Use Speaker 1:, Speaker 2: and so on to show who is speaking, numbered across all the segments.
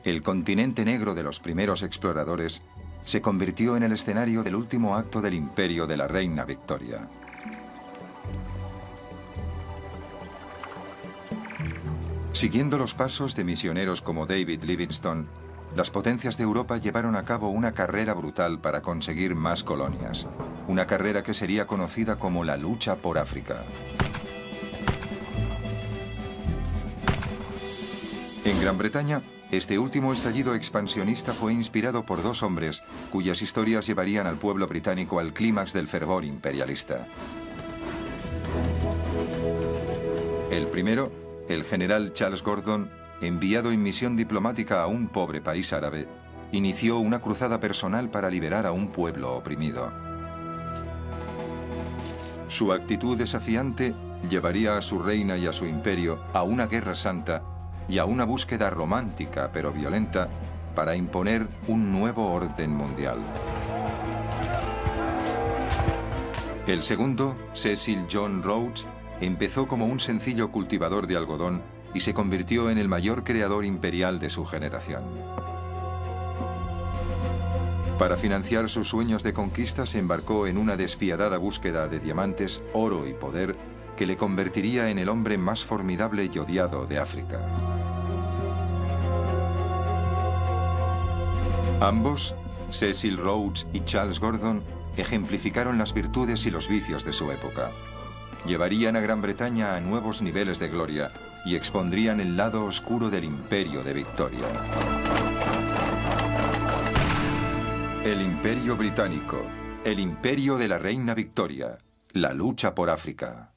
Speaker 1: El continente negro de los primeros exploradores se convirtió en el escenario del último acto del imperio de la reina Victoria. Siguiendo los pasos de misioneros como David Livingstone, las potencias de Europa llevaron a cabo una carrera brutal para conseguir más colonias. Una carrera que sería conocida como la lucha por África. En Gran Bretaña, este último estallido expansionista fue inspirado por dos hombres cuyas historias llevarían al pueblo británico al clímax del fervor imperialista. El primero, el general Charles Gordon, enviado en misión diplomática a un pobre país árabe, inició una cruzada personal para liberar a un pueblo oprimido. Su actitud desafiante llevaría a su reina y a su imperio a una guerra santa y a una búsqueda romántica pero violenta para imponer un nuevo orden mundial. El segundo, Cecil John Rhodes, empezó como un sencillo cultivador de algodón y se convirtió en el mayor creador imperial de su generación. Para financiar sus sueños de conquista se embarcó en una despiadada búsqueda de diamantes, oro y poder que le convertiría en el hombre más formidable y odiado de África. Ambos, Cecil Rhodes y Charles Gordon, ejemplificaron las virtudes y los vicios de su época. Llevarían a Gran Bretaña a nuevos niveles de gloria y expondrían el lado oscuro del imperio de Victoria. El Imperio Británico, el imperio de la reina Victoria, la lucha por África.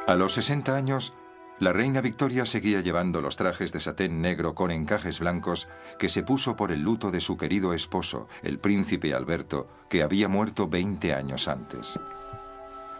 Speaker 1: A los 60 años, la reina Victoria seguía llevando los trajes de satén negro con encajes blancos que se puso por el luto de su querido esposo, el príncipe Alberto, que había muerto 20 años antes.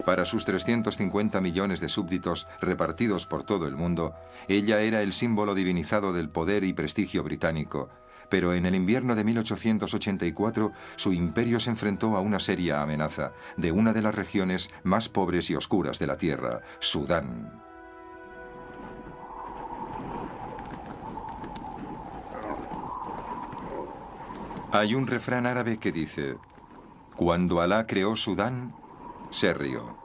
Speaker 1: Para sus 350 millones de súbditos repartidos por todo el mundo, ella era el símbolo divinizado del poder y prestigio británico, pero en el invierno de 1884 su imperio se enfrentó a una seria amenaza de una de las regiones más pobres y oscuras de la tierra, Sudán. Hay un refrán árabe que dice: cuando Alá creó Sudán, se rió.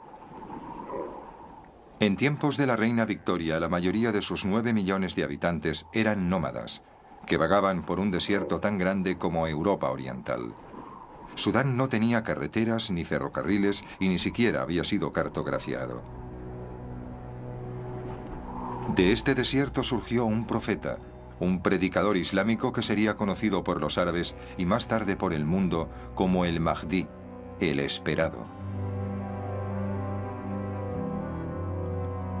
Speaker 1: En tiempos de la reina Victoria, la mayoría de sus 9 millones de habitantes eran nómadas, que vagaban por un desierto tan grande como Europa Oriental. Sudán no tenía carreteras ni ferrocarriles y ni siquiera había sido cartografiado. De este desierto surgió un profeta, un predicador islámico que sería conocido por los árabes y más tarde por el mundo como el Mahdi, el esperado.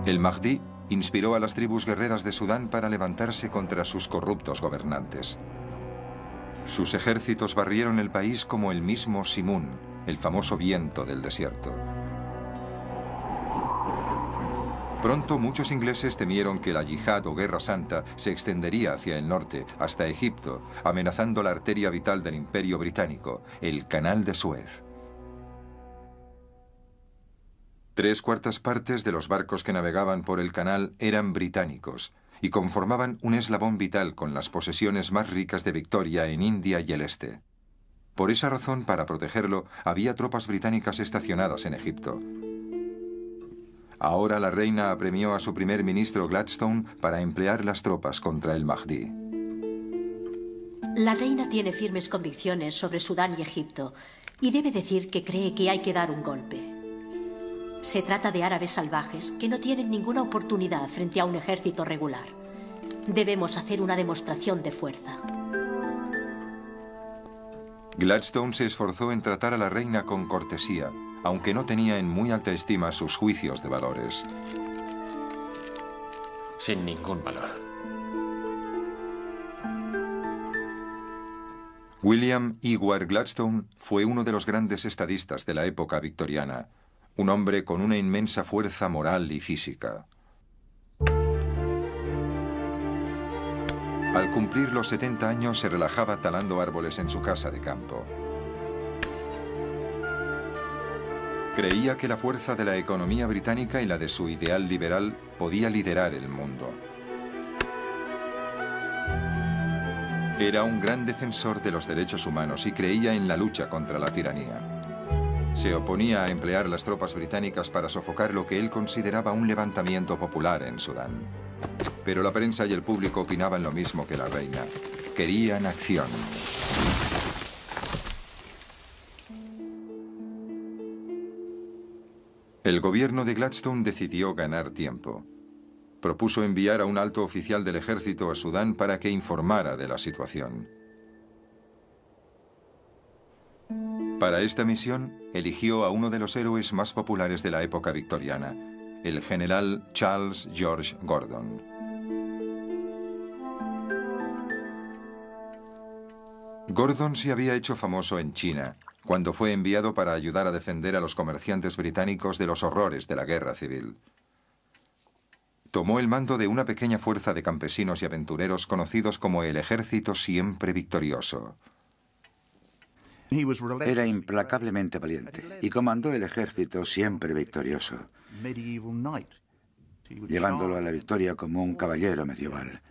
Speaker 1: El Mahdi inspiró a las tribus guerreras de Sudán para levantarse contra sus corruptos gobernantes. Sus ejércitos barrieron el país como el mismo Simún, el famoso viento del desierto. Pronto muchos ingleses temieron que la yihad o guerra santa se extendería hacia el norte, hasta Egipto, amenazando la arteria vital del Imperio Británico, el Canal de Suez. 3/4 partes de los barcos que navegaban por el canal eran británicos y conformaban un eslabón vital con las posesiones más ricas de Victoria en India y el este. Por esa razón, para protegerlo, había tropas británicas estacionadas en Egipto. Ahora la reina apremió a su primer ministro Gladstone para emplear las tropas contra el Mahdi.
Speaker 2: La reina tiene firmes convicciones sobre Sudán y Egipto y debe decir que cree que hay que dar un golpe. Se trata de árabes salvajes que no tienen ninguna oportunidad frente a un ejército regular. Debemos hacer una demostración de fuerza.
Speaker 1: Gladstone se esforzó en tratar a la reina con cortesía, aunque no tenía en muy alta estima sus juicios de valores.
Speaker 3: Sin ningún valor.
Speaker 1: William Ewart Gladstone fue uno de los grandes estadistas de la época victoriana, un hombre con una inmensa fuerza moral y física. Al cumplir los 70 años se relajaba talando árboles en su casa de campo. Creía que la fuerza de la economía británica y la de su ideal liberal podía liderar el mundo. Era un gran defensor de los derechos humanos y creía en la lucha contra la tiranía. Se oponía a emplear las tropas británicas para sofocar lo que él consideraba un levantamiento popular en Sudán. Pero la prensa y el público opinaban lo mismo que la reina. Querían acción. El gobierno de Gladstone decidió ganar tiempo. Propuso enviar a un alto oficial del ejército a Sudán para que informara de la situación. Para esta misión, eligió a uno de los héroes más populares de la época victoriana, el general Charles George Gordon. Gordon se había hecho famoso en China, cuando fue enviado para ayudar a defender a los comerciantes británicos de los horrores de la guerra civil. Tomó el mando de una pequeña fuerza de campesinos y aventureros conocidos como el Ejército Siempre Victorioso.
Speaker 3: Era implacablemente valiente y comandó el Ejército Siempre Victorioso, llevándolo a la victoria como un caballero medieval.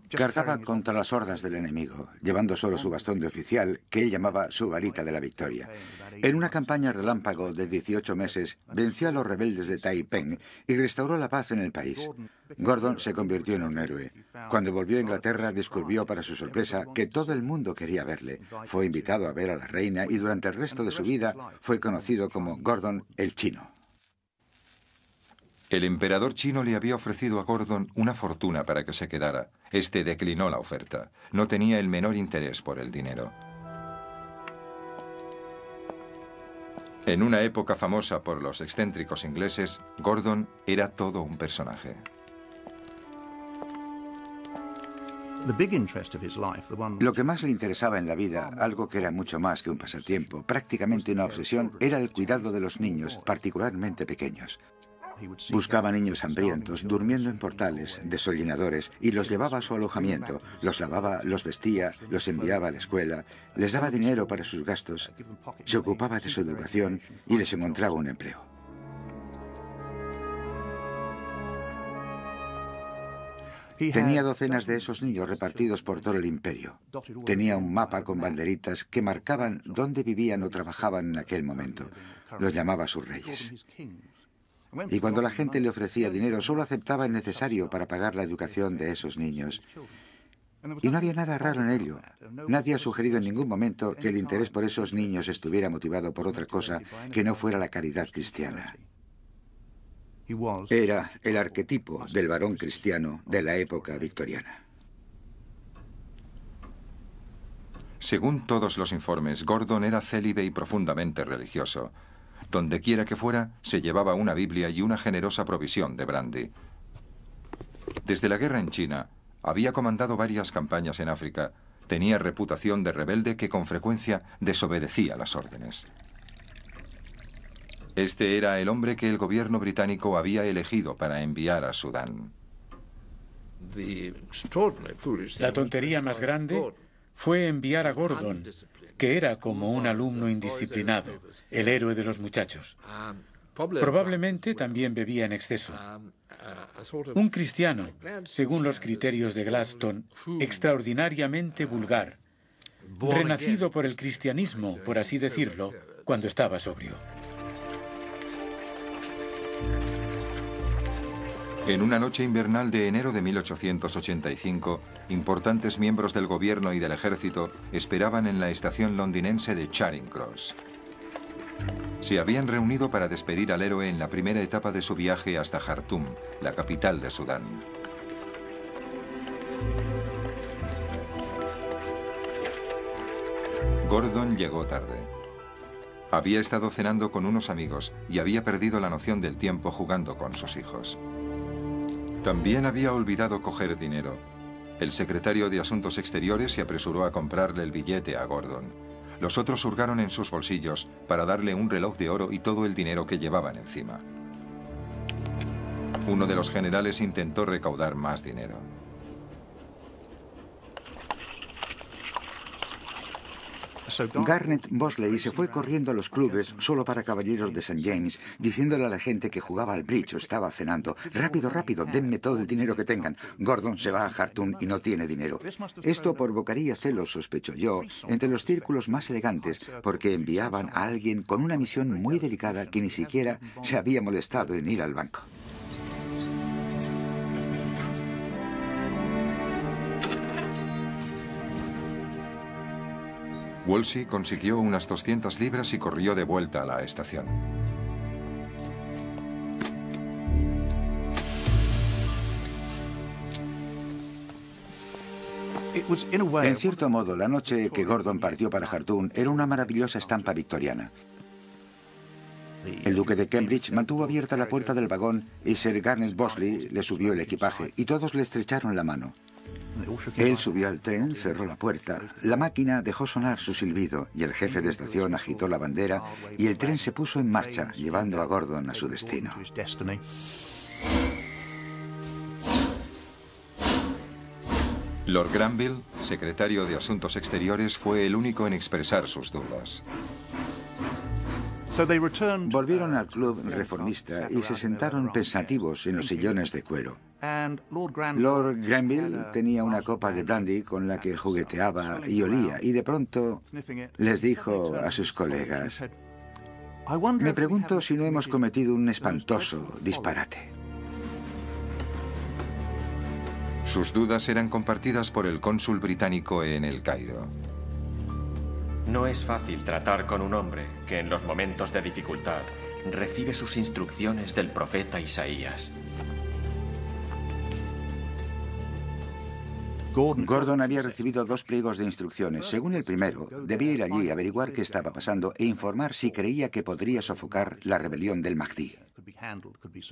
Speaker 3: Cargaba contra las hordas del enemigo, llevando solo su bastón de oficial, que él llamaba su varita de la victoria. En una campaña relámpago de 18 meses, venció a los rebeldes de Taiping y restauró la paz en el país. Gordon se convirtió en un héroe. Cuando volvió a Inglaterra, descubrió para su sorpresa que todo el mundo quería verle. Fue invitado a ver a la reina y durante el resto de su vida fue conocido como Gordon el Chino.
Speaker 1: El emperador chino le había ofrecido a Gordon una fortuna para que se quedara. Este declinó la oferta. No tenía el menor interés por el dinero. En una época famosa por los excéntricos ingleses, Gordon era todo un personaje.
Speaker 3: Lo que más le interesaba en la vida, algo que era mucho más que un pasatiempo, prácticamente una obsesión, era el cuidado de los niños, particularmente pequeños. Buscaba niños hambrientos, durmiendo en portales, desollinadores, y los llevaba a su alojamiento, los lavaba, los vestía, los enviaba a la escuela, les daba dinero para sus gastos, se ocupaba de su educación y les encontraba un empleo. Tenía docenas de esos niños repartidos por todo el imperio. Tenía un mapa con banderitas que marcaban dónde vivían o trabajaban en aquel momento. Los llamaba sus reyes. Y cuando la gente le ofrecía dinero, solo aceptaba el necesario para pagar la educación de esos niños. Y no había nada raro en ello. Nadie ha sugerido en ningún momento que el interés por esos niños estuviera motivado por otra cosa que no fuera la caridad cristiana. Era el arquetipo del varón cristiano de la época victoriana.
Speaker 1: Según todos los informes, Gordon era célibe y profundamente religioso. Donde quiera que fuera, se llevaba una Biblia y una generosa provisión de brandy. Desde la guerra en China, había comandado varias campañas en África. Tenía reputación de rebelde que con frecuencia desobedecía las órdenes. Este era el hombre que el gobierno británico había elegido para enviar a Sudán.
Speaker 4: La tontería más grande fue enviar a Gordon, que era como un alumno indisciplinado, el héroe de los muchachos. Probablemente también bebía en exceso. Un cristiano, según los criterios de Gladstone, extraordinariamente vulgar, renacido por el cristianismo, por así decirlo, cuando estaba sobrio.
Speaker 1: En una noche invernal de enero de 1885, importantes miembros del gobierno y del ejército esperaban en la estación londinense de Charing Cross. Se habían reunido para despedir al héroe en la primera etapa de su viaje hasta Jartum, la capital de Sudán. Gordon llegó tarde. Había estado cenando con unos amigos y había perdido la noción del tiempo jugando con sus hijos. También había olvidado coger dinero. El secretario de Asuntos Exteriores se apresuró a comprarle el billete a Gordon. Los otros hurgaron en sus bolsillos para darle un reloj de oro y todo el dinero que llevaban encima. Uno de los generales intentó recaudar más dinero.
Speaker 3: Garnet Bosley se fue corriendo a los clubes solo para caballeros de St. James, diciéndole a la gente que jugaba al bridge o estaba cenando: rápido, rápido, denme todo el dinero que tengan. Gordon se va a Khartoum y no tiene dinero. Esto provocaría celos, sospecho yo, entre los círculos más elegantes, porque enviaban a alguien con una misión muy delicada que ni siquiera se había molestado en ir al banco.
Speaker 1: Wolsey consiguió unas 200 libras y corrió de vuelta a la estación.
Speaker 3: En cierto modo, la noche que Gordon partió para Khartoum era una maravillosa estampa victoriana. El duque de Cambridge mantuvo abierta la puerta del vagón y Sir Garnet Bosley le subió el equipaje y todos le estrecharon la mano. Él subió al tren, cerró la puerta, la máquina dejó sonar su silbido y el jefe de estación agitó la bandera y el tren se puso en marcha, llevando a Gordon a su destino.
Speaker 1: Lord Granville, secretario de Asuntos Exteriores, fue el único en expresar sus dudas.
Speaker 3: Volvieron al club reformista y se sentaron pensativos en los sillones de cuero. Lord Granville tenía una copa de brandy con la que jugueteaba y olía, y de pronto les dijo a sus colegas: me pregunto si no hemos cometido un espantoso disparate.
Speaker 1: Sus dudas eran compartidas por el cónsul británico en El Cairo.
Speaker 5: No es fácil tratar con un hombre que en los momentos de dificultad recibe sus instrucciones del profeta Isaías.
Speaker 3: Gordon había recibido 2 pliegos de instrucciones. Según el primero, debía ir allí, averiguar qué estaba pasando e informar si creía que podría sofocar la rebelión del Mahdi.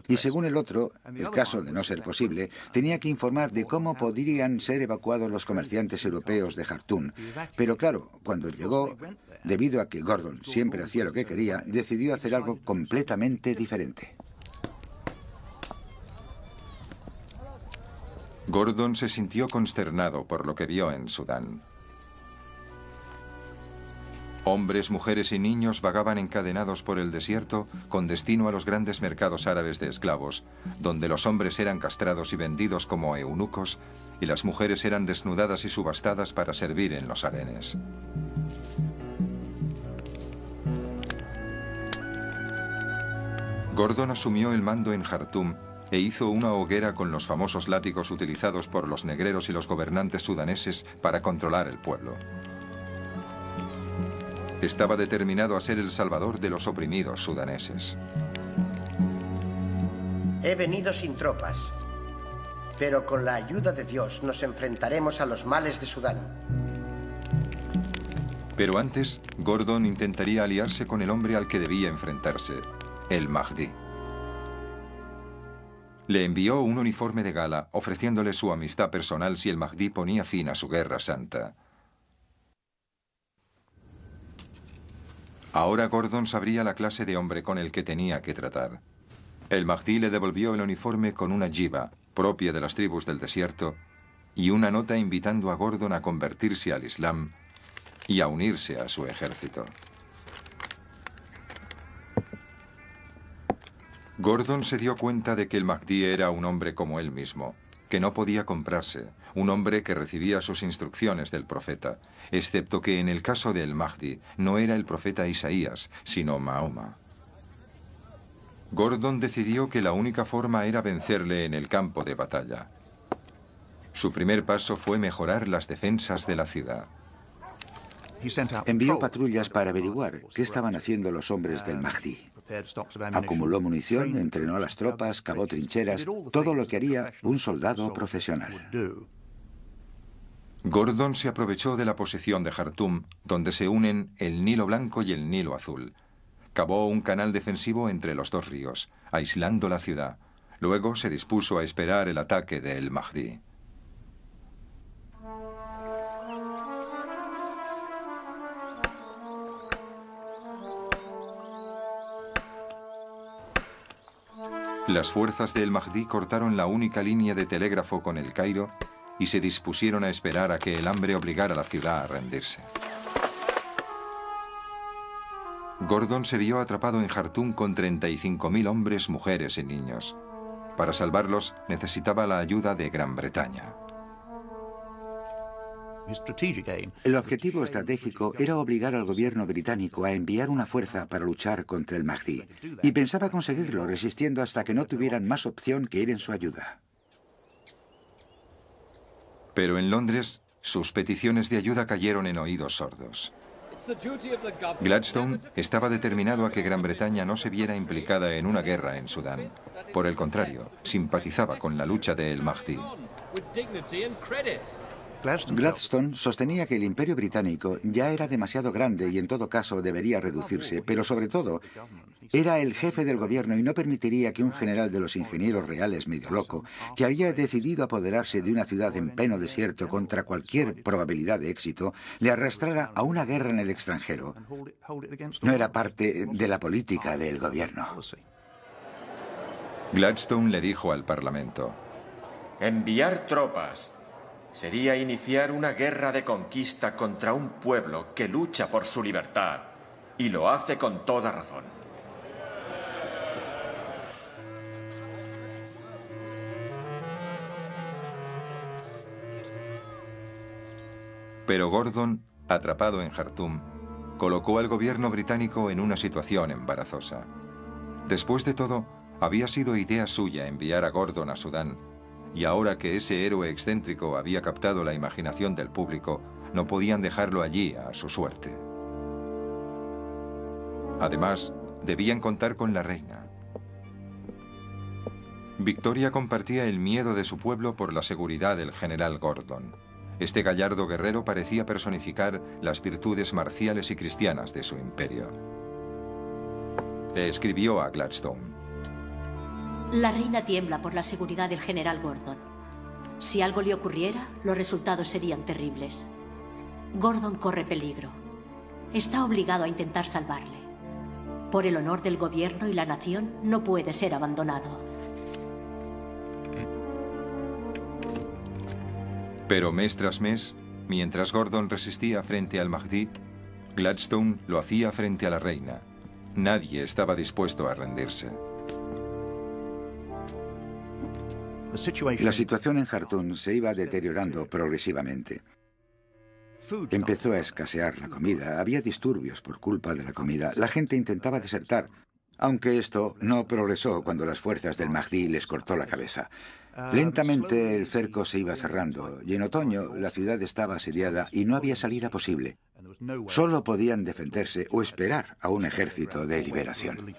Speaker 3: Y según el otro, el caso de no ser posible, tenía que informar de cómo podrían ser evacuados los comerciantes europeos de Khartoum. Pero claro, cuando llegó, debido a que Gordon siempre hacía lo que quería, decidió hacer algo completamente diferente.
Speaker 1: Gordon se sintió consternado por lo que vio en Sudán. Hombres, mujeres y niños vagaban encadenados por el desierto con destino a los grandes mercados árabes de esclavos, donde los hombres eran castrados y vendidos como eunucos y las mujeres eran desnudadas y subastadas para servir en los harenes. Gordon asumió el mando en Jartum e hizo una hoguera con los famosos látigos utilizados por los negreros y los gobernantes sudaneses para controlar el pueblo. Estaba determinado a ser el salvador de los oprimidos sudaneses.
Speaker 6: He venido sin tropas, pero con la ayuda de Dios nos enfrentaremos a los males de Sudán.
Speaker 1: Pero antes, Gordon intentaría aliarse con el hombre al que debía enfrentarse, el Mahdi. Le envió un uniforme de gala, ofreciéndole su amistad personal si el Mahdi ponía fin a su guerra santa. Ahora Gordon sabría la clase de hombre con el que tenía que tratar. El Mahdi le devolvió el uniforme con una jiba, propia de las tribus del desierto, y una nota invitando a Gordon a convertirse al Islam y a unirse a su ejército. Gordon se dio cuenta de que el Mahdi era un hombre como él mismo, que no podía comprarse, un hombre que recibía sus instrucciones del profeta, excepto que en el caso del Mahdi no era el profeta Isaías, sino Mahoma. Gordon decidió que la única forma era vencerle en el campo de batalla. Su primer paso fue mejorar las defensas de la ciudad.
Speaker 3: Envió patrullas para averiguar qué estaban haciendo los hombres del Mahdi. Acumuló munición, entrenó a las tropas, cavó trincheras, todo lo que haría un soldado profesional.
Speaker 1: Gordon se aprovechó de la posesión de Jartum, donde se unen el Nilo Blanco y el Nilo Azul. Cavó un canal defensivo entre los dos ríos, aislando la ciudad. Luego se dispuso a esperar el ataque del Mahdi. Las fuerzas del Mahdi cortaron la única línea de telégrafo con el Cairo y se dispusieron a esperar a que el hambre obligara a la ciudad a rendirse. Gordon se vio atrapado en Jartum con 35.000 hombres, mujeres y niños. Para salvarlos necesitaba la ayuda de Gran Bretaña.
Speaker 3: El objetivo estratégico era obligar al gobierno británico a enviar una fuerza para luchar contra el Mahdi, y pensaba conseguirlo resistiendo hasta que no tuvieran más opción que ir en su ayuda.
Speaker 1: Pero en Londres, sus peticiones de ayuda cayeron en oídos sordos. Gladstone estaba determinado a que Gran Bretaña no se viera implicada en una guerra en Sudán. Por el contrario, simpatizaba con la lucha de el Mahdi.
Speaker 3: Gladstone sostenía que el imperio británico ya era demasiado grande y en todo caso debería reducirse, pero sobre todo era el jefe del gobierno y no permitiría que un general de los ingenieros reales medio loco, que había decidido apoderarse de una ciudad en pleno desierto contra cualquier probabilidad de éxito, le arrastrara a una guerra en el extranjero. No era parte de la política del gobierno.
Speaker 1: Gladstone le dijo al Parlamento:
Speaker 5: enviar tropas sería iniciar una guerra de conquista contra un pueblo que lucha por su libertad, y lo hace con toda razón.
Speaker 1: Pero Gordon, atrapado en Jartum, colocó al gobierno británico en una situación embarazosa. Después de todo, había sido idea suya enviar a Gordon a Sudán, y ahora que ese héroe excéntrico había captado la imaginación del público, no podían dejarlo allí a su suerte. Además, debían contar con la reina. Victoria compartía el miedo de su pueblo por la seguridad del general Gordon. Este gallardo guerrero parecía personificar las virtudes marciales y cristianas de su imperio. Le escribió a Gladstone:
Speaker 2: la reina tiembla por la seguridad del general Gordon. Si algo le ocurriera, los resultados serían terribles. Gordon corre peligro. Está obligado a intentar salvarle. Por el honor del gobierno y la nación, no puede ser abandonado.
Speaker 1: Pero mes tras mes, mientras Gordon resistía frente al Mahdi, Gladstone lo hacía frente a la reina. Nadie estaba dispuesto a rendirse.
Speaker 3: La situación en Jartum se iba deteriorando progresivamente. Empezó a escasear la comida, había disturbios por culpa de la comida, la gente intentaba desertar, aunque esto no progresó cuando las fuerzas del Mahdi les cortó la cabeza. Lentamente el cerco se iba cerrando y en otoño la ciudad estaba asediada y no había salida posible. Solo podían defenderse o esperar a un ejército de liberación.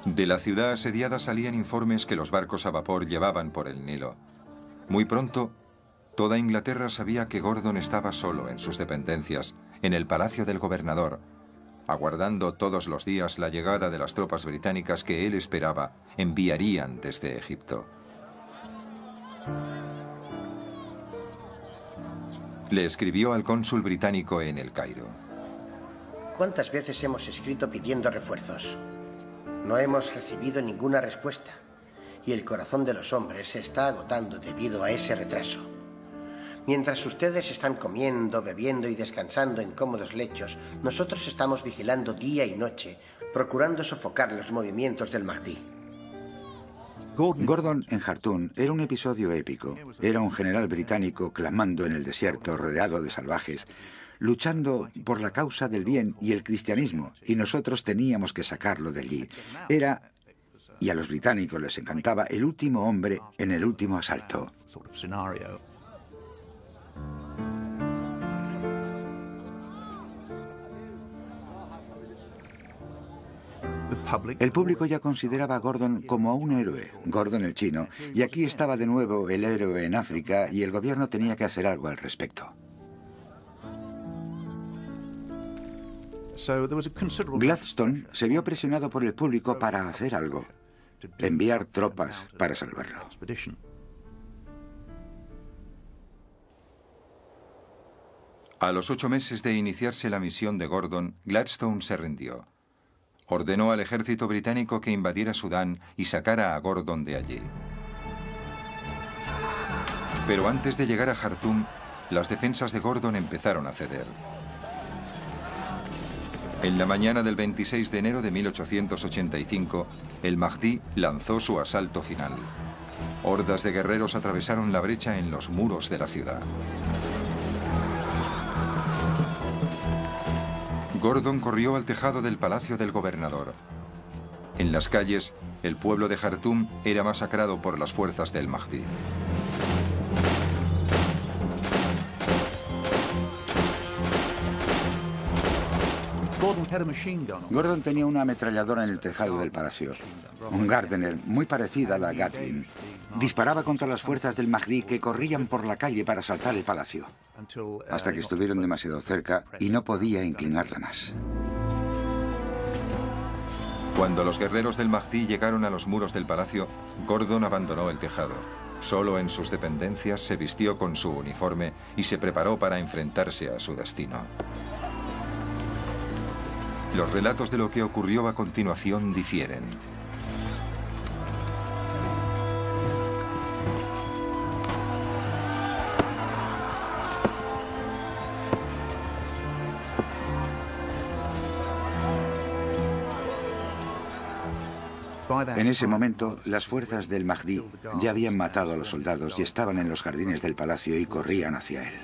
Speaker 1: De la ciudad asediada salían informes que los barcos a vapor llevaban por el Nilo. Muy pronto, toda Inglaterra sabía que Gordon estaba solo en sus dependencias, en el palacio del gobernador, aguardando todos los días la llegada de las tropas británicas que él esperaba enviarían desde Egipto. Le escribió al cónsul británico en El Cairo:
Speaker 6: ¿cuántas veces hemos escrito pidiendo refuerzos? No hemos recibido ninguna respuesta, y el corazón de los hombres se está agotando debido a ese retraso. Mientras ustedes están comiendo, bebiendo y descansando en cómodos lechos, nosotros estamos vigilando día y noche, procurando sofocar los movimientos del Mahdi.
Speaker 3: Gordon en Jartum era un episodio épico. Era un general británico clamando en el desierto, rodeado de salvajes, luchando por la causa del bien y el cristianismo, y nosotros teníamos que sacarlo de allí. Era, y a los británicos les encantaba, el último hombre en el último asalto. El público ya consideraba a Gordon como un héroe, Gordon el chino, y aquí estaba de nuevo el héroe en África y el gobierno tenía que hacer algo al respecto. Gladstone se vio presionado por el público para hacer algo, enviar tropas para salvarlo.
Speaker 1: A los 8 meses de iniciarse la misión de Gordon, Gladstone se rindió. Ordenó al ejército británico que invadiera Sudán y sacara a Gordon de allí. Pero antes de llegar a Jartum, las defensas de Gordon empezaron a ceder. En la mañana del 26 de enero de 1885, el Mahdi lanzó su asalto final. Hordas de guerreros atravesaron la brecha en los muros de la ciudad. Gordon corrió al tejado del palacio del gobernador. En las calles, el pueblo de Jartum era masacrado por las fuerzas del Mahdi.
Speaker 3: Gordon tenía una ametralladora en el tejado del palacio, un Gardner muy parecida a la Gatling. Disparaba contra las fuerzas del Mahdi que corrían por la calle para asaltar el palacio, hasta que estuvieron demasiado cerca y no podía inclinarla más.
Speaker 1: Cuando los guerreros del Mahdi llegaron a los muros del palacio, Gordon abandonó el tejado. Solo en sus dependencias se vistió con su uniforme y se preparó para enfrentarse a su destino. Los relatos de lo que ocurrió a continuación difieren.
Speaker 3: En ese momento, las fuerzas del Mahdi ya habían matado a los soldados y estaban en los jardines del palacio y corrían hacia él.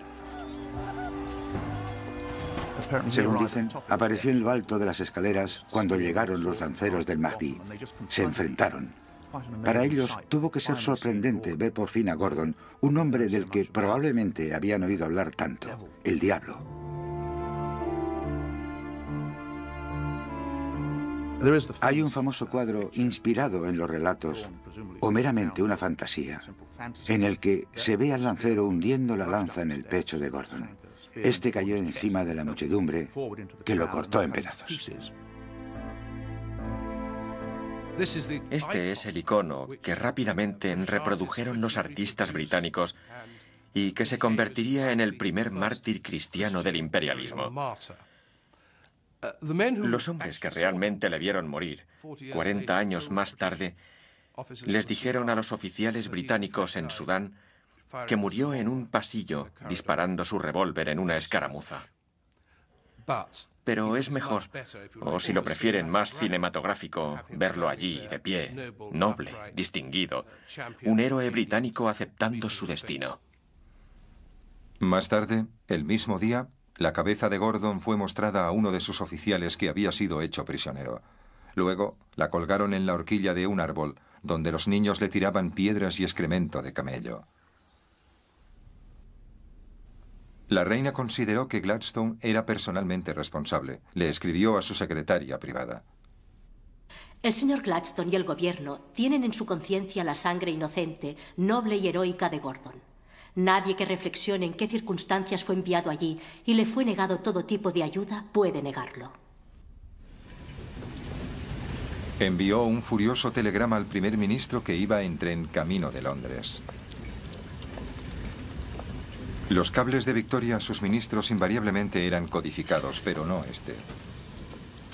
Speaker 3: Según dicen, apareció en lo alto de las escaleras cuando llegaron los lanceros del Mahdi. Se enfrentaron. Para ellos tuvo que ser sorprendente ver por fin a Gordon, un hombre del que probablemente habían oído hablar tanto, el diablo. Hay un famoso cuadro inspirado en los relatos, o meramente una fantasía, en el que se ve al lancero hundiendo la lanza en el pecho de Gordon. Este cayó encima de la muchedumbre, que lo cortó en pedazos.
Speaker 5: Este es el icono que rápidamente reprodujeron los artistas británicos y que se convertiría en el primer mártir cristiano del imperialismo. Los hombres que realmente le vieron morir, 40 años más tarde, les dijeron a los oficiales británicos en Sudán que murió en un pasillo disparando su revólver en una escaramuza. Pero es mejor, o si lo prefieren más cinematográfico, verlo allí, de pie, noble, distinguido, un héroe británico aceptando su destino.
Speaker 1: Más tarde, el mismo día, la cabeza de Gordon fue mostrada a uno de sus oficiales que había sido hecho prisionero. Luego, la colgaron en la horquilla de un árbol, donde los niños le tiraban piedras y excremento de camello. La reina consideró que Gladstone era personalmente responsable. Le escribió a su secretaria privada.
Speaker 2: El señor Gladstone y el gobierno tienen en su conciencia la sangre inocente, noble y heroica de Gordon. Nadie que reflexione en qué circunstancias fue enviado allí y le fue negado todo tipo de ayuda puede negarlo.
Speaker 1: Envió un furioso telegrama al primer ministro que iba en tren camino de Londres. Los cables de Victoria a sus ministros invariablemente eran codificados, pero no este.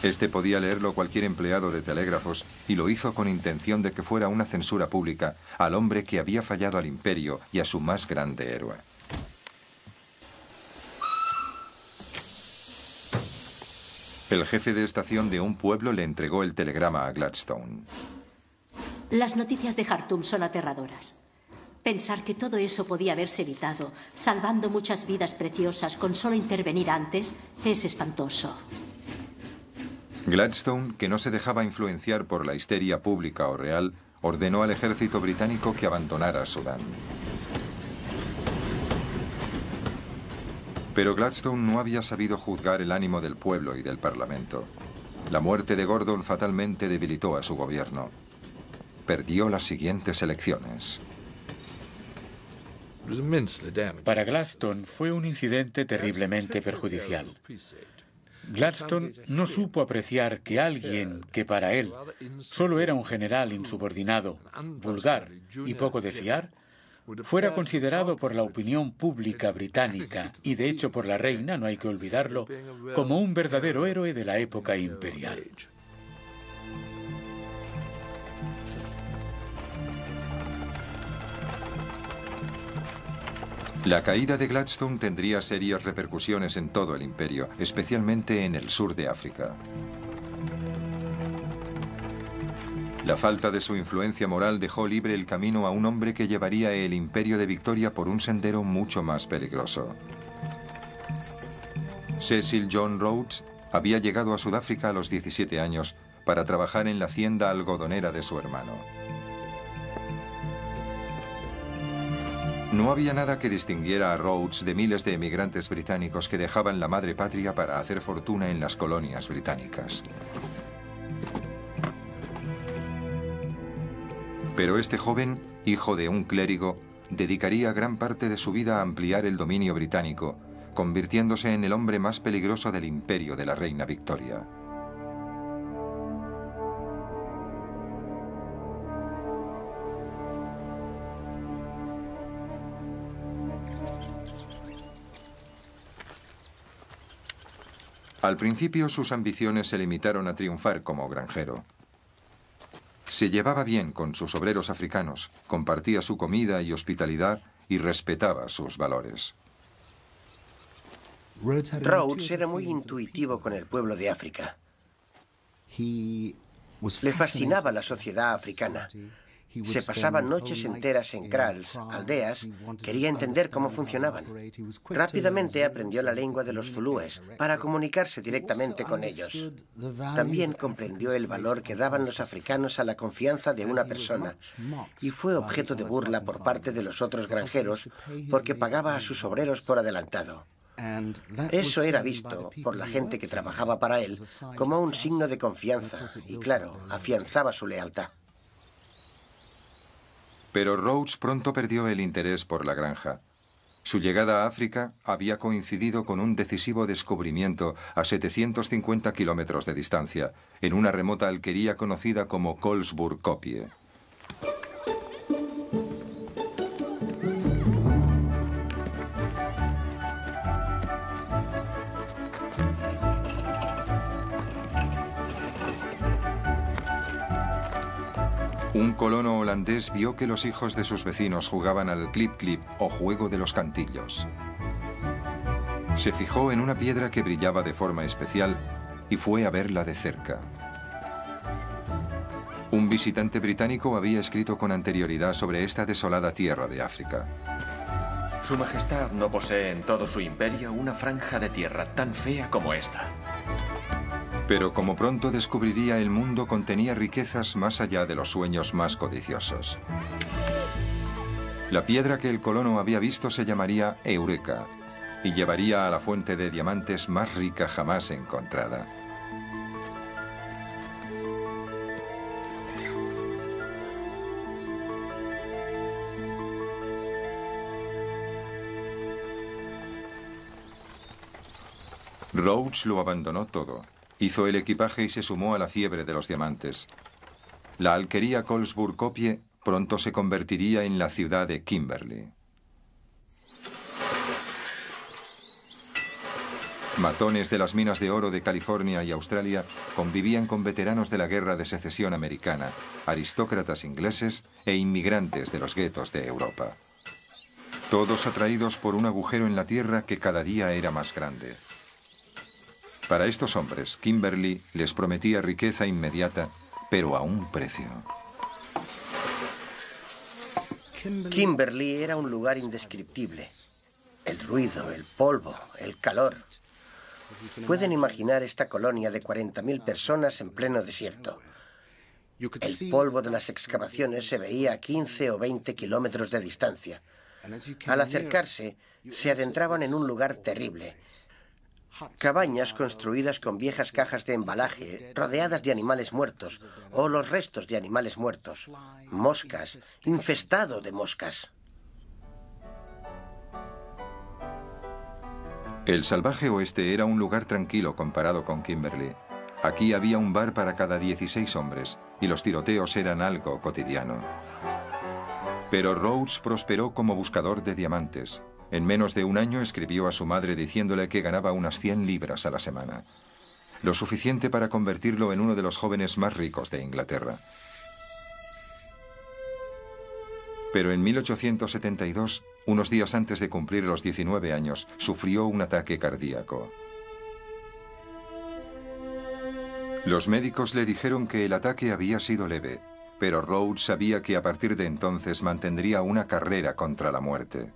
Speaker 1: Este podía leerlo cualquier empleado de telégrafos y lo hizo con intención de que fuera una censura pública al hombre que había fallado al imperio y a su más grande héroe. El jefe de estación de un pueblo le entregó el telegrama a Gladstone.
Speaker 2: Las noticias de Jartum son aterradoras. Pensar que todo eso podía haberse evitado, salvando muchas vidas preciosas con solo intervenir antes, es espantoso.
Speaker 1: Gladstone, que no se dejaba influenciar por la histeria pública o real, ordenó al ejército británico que abandonara Sudán. Pero Gladstone no había sabido juzgar el ánimo del pueblo y del Parlamento. La muerte de Gordon fatalmente debilitó a su gobierno. Perdió las siguientes elecciones.
Speaker 4: Para Gladstone fue un incidente terriblemente perjudicial. Gladstone no supo apreciar que alguien que para él solo era un general insubordinado, vulgar y poco de fiar, fuera considerado por la opinión pública británica y de hecho por la reina, no hay que olvidarlo, como un verdadero héroe de la época imperial.
Speaker 1: La caída de Gladstone tendría serias repercusiones en todo el imperio, especialmente en el sur de África. La falta de su influencia moral dejó libre el camino a un hombre que llevaría el imperio de Victoria por un sendero mucho más peligroso. Cecil John Rhodes había llegado a Sudáfrica a los 17 años para trabajar en la hacienda algodonera de su hermano. No había nada que distinguiera a Rhodes de miles de emigrantes británicos que dejaban la madre patria para hacer fortuna en las colonias británicas. Pero este joven, hijo de un clérigo, dedicaría gran parte de su vida a ampliar el dominio británico, convirtiéndose en el hombre más peligroso del imperio de la reina Victoria. Al principio sus ambiciones se limitaron a triunfar como granjero. Se llevaba bien con sus obreros africanos, compartía su comida y hospitalidad y respetaba sus valores.
Speaker 6: Rhodes era muy intuitivo con el pueblo de África. Le fascinaba la sociedad africana. Se pasaba noches enteras en kraals, aldeas, quería entender cómo funcionaban. Rápidamente aprendió la lengua de los zulúes para comunicarse directamente con ellos. También comprendió el valor que daban los africanos a la confianza de una persona y fue objeto de burla por parte de los otros granjeros porque pagaba a sus obreros por adelantado. Eso era visto por la gente que trabajaba para él como un signo de confianza y, claro, afianzaba su lealtad.
Speaker 1: Pero Rhodes pronto perdió el interés por la granja. Su llegada a África había coincidido con un decisivo descubrimiento a 750 kilómetros de distancia, en una remota alquería conocida como Colesburg-Kopje. Un colono holandés vio que los hijos de sus vecinos jugaban al clip-clip o juego de los cantillos. Se fijó en una piedra que brillaba de forma especial y fue a verla de cerca. Un visitante británico había escrito con anterioridad sobre esta desolada tierra de África.
Speaker 5: Su Majestad no posee en todo su imperio una franja de tierra tan fea como esta.
Speaker 1: Pero como pronto descubriría, el mundo contenía riquezas más allá de los sueños más codiciosos. La piedra que el colono había visto se llamaría Eureka y llevaría a la fuente de diamantes más rica jamás encontrada. Rhodes lo abandonó todo. Hizo el equipaje y se sumó a la fiebre de los diamantes. La alquería Colesburg-Kopje pronto se convertiría en la ciudad de Kimberley. Matones de las minas de oro de California y Australia convivían con veteranos de la Guerra de Secesión americana, aristócratas ingleses e inmigrantes de los guetos de Europa. Todos atraídos por un agujero en la tierra que cada día era más grande. Para estos hombres, Kimberley les prometía riqueza inmediata, pero a un precio.
Speaker 6: Kimberley era un lugar indescriptible. El ruido, el polvo, el calor. Pueden imaginar esta colonia de 40.000 personas en pleno desierto. El polvo de las excavaciones se veía a 15 o 20 kilómetros de distancia. Al acercarse, se adentraban en un lugar terrible. Cabañas construidas con viejas cajas de embalaje, rodeadas de animales muertos, o los restos de animales muertos. Moscas, infestado de moscas.
Speaker 1: El salvaje oeste era un lugar tranquilo comparado con Kimberley. Aquí había un bar para cada 16 hombres, y los tiroteos eran algo cotidiano. Pero Rhodes prosperó como buscador de diamantes. En menos de un año escribió a su madre diciéndole que ganaba unas 100 libras a la semana. Lo suficiente para convertirlo en uno de los jóvenes más ricos de Inglaterra. Pero en 1872, unos días antes de cumplir los 19 años, sufrió un ataque cardíaco. Los médicos le dijeron que el ataque había sido leve, pero Rhodes sabía que a partir de entonces mantendría una carrera contra la muerte.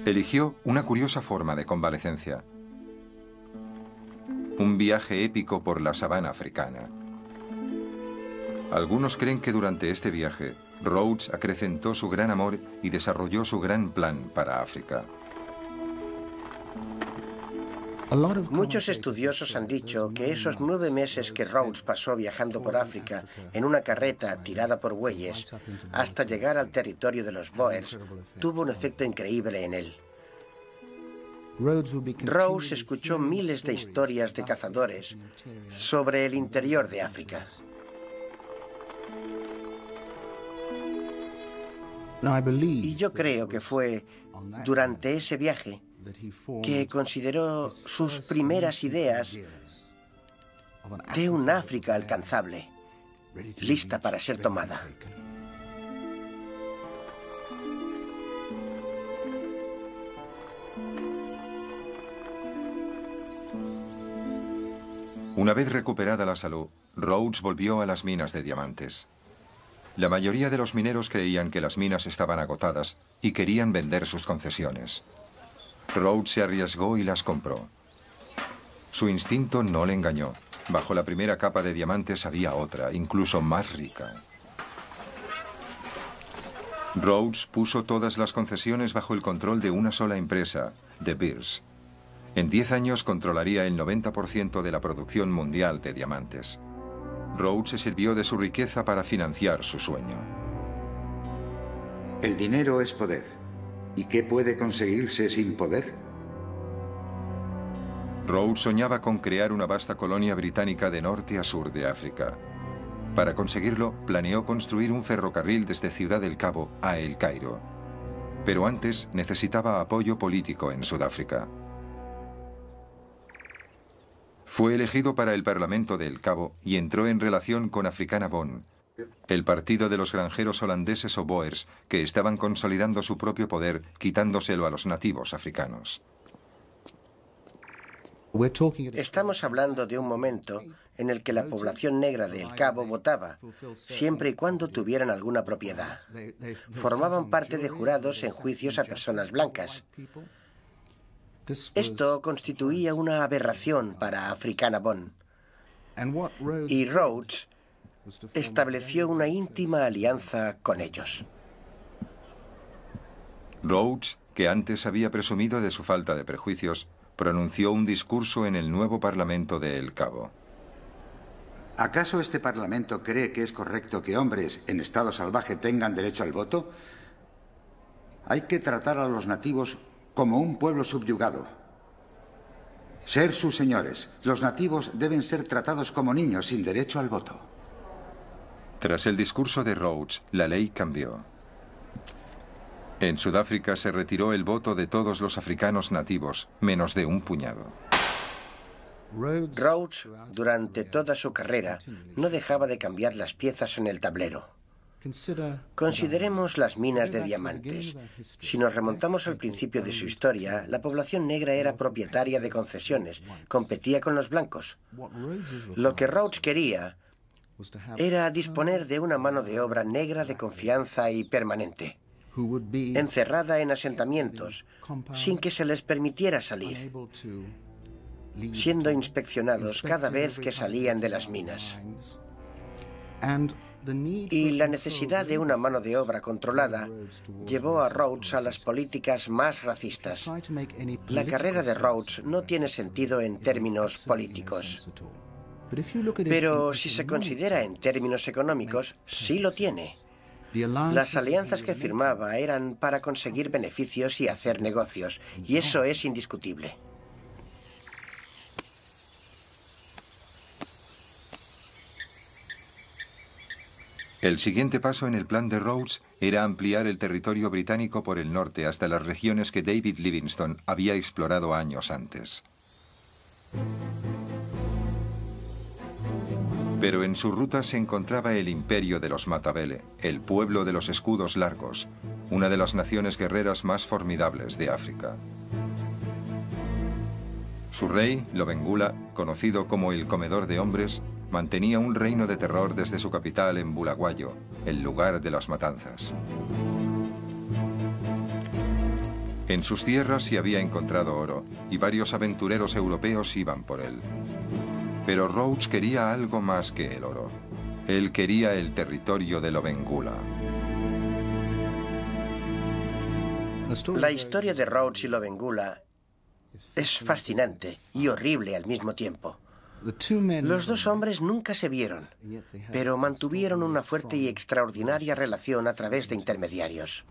Speaker 1: Eligió una curiosa forma de convalecencia: un viaje épico por la sabana africana. Algunos creen que durante este viaje, Rhodes acrecentó su gran amor y desarrolló su gran plan para África.
Speaker 6: Muchos estudiosos han dicho que esos 9 meses que Rhodes pasó viajando por África en una carreta tirada por bueyes hasta llegar al territorio de los Boers tuvo un efecto increíble en él. Rhodes escuchó miles de historias de cazadores sobre el interior de África. Y yo creo que fue durante ese viaje que consideró sus primeras ideas de un África alcanzable, lista para ser tomada.
Speaker 1: Una vez recuperada la salud, Rhodes volvió a las minas de diamantes. La mayoría de los mineros creían que las minas estaban agotadas y querían vender sus concesiones. Rhodes se arriesgó y las compró. Su instinto no le engañó. Bajo la primera capa de diamantes había otra, incluso más rica. Rhodes puso todas las concesiones bajo el control de una sola empresa, De Beers. En 10 años controlaría el 90% de la producción mundial de diamantes. Rhodes se sirvió de su riqueza para financiar su sueño.
Speaker 3: El dinero es poder. ¿Y qué puede conseguirse sin poder?
Speaker 1: Rhodes soñaba con crear una vasta colonia británica de norte a sur de África. Para conseguirlo, planeó construir un ferrocarril desde Ciudad del Cabo a El Cairo. Pero antes necesitaba apoyo político en Sudáfrica. Fue elegido para el Parlamento de El Cabo y entró en relación con Africana Bond, el partido de los granjeros holandeses o Boers que estaban consolidando su propio poder quitándoselo a los nativos africanos.
Speaker 6: Estamos hablando de un momento en el que la población negra de El Cabo votaba, siempre y cuando tuvieran alguna propiedad. Formaban parte de jurados en juicios a personas blancas. Esto constituía una aberración para Africana Bond. Y Rhodes estableció una íntima alianza con ellos.
Speaker 1: Rhodes, que antes había presumido de su falta de prejuicios, pronunció un discurso en el nuevo Parlamento de El Cabo.
Speaker 3: ¿Acaso este Parlamento cree que es correcto que hombres en estado salvaje tengan derecho al voto? Hay que tratar a los nativos como un pueblo subyugado. Ser sus señores. Los nativos deben ser tratados como niños sin derecho al voto.
Speaker 1: Tras el discurso de Rhodes, la ley cambió. En Sudáfrica se retiró el voto de todos los africanos nativos, menos de un puñado.
Speaker 6: Rhodes, durante toda su carrera, no dejaba de cambiar las piezas en el tablero. Consideremos las minas de diamantes. Si nos remontamos al principio de su historia, la población negra era propietaria de concesiones, competía con los blancos. Lo que Rhodes quería era disponer de una mano de obra negra de confianza y permanente, encerrada en asentamientos, sin que se les permitiera salir, siendo inspeccionados cada vez que salían de las minas. Y la necesidad de una mano de obra controlada llevó a Rhodes a las políticas más racistas. La carrera de Rhodes no tiene sentido en términos políticos. Pero si se considera en términos económicos, sí lo tiene. Las alianzas que firmaba eran para conseguir beneficios y hacer negocios, y eso es indiscutible.
Speaker 1: El siguiente paso en el plan de Rhodes era ampliar el territorio británico por el norte hasta las regiones que David Livingstone había explorado años antes. Pero en su ruta se encontraba el imperio de los Matabele, el pueblo de los escudos largos, una de las naciones guerreras más formidables de África. Su rey, Lobengula, conocido como el comedor de hombres, mantenía un reino de terror desde su capital en Bulawayo, el lugar de las matanzas. En sus tierras se había encontrado oro y varios aventureros europeos iban por él. Pero Rhodes quería algo más que el oro. Él quería el territorio de Lobengula.
Speaker 6: La historia de Rhodes y Lobengula es fascinante y horrible al mismo tiempo. Los dos hombres nunca se vieron, pero mantuvieron una fuerte y extraordinaria relación a través de intermediarios.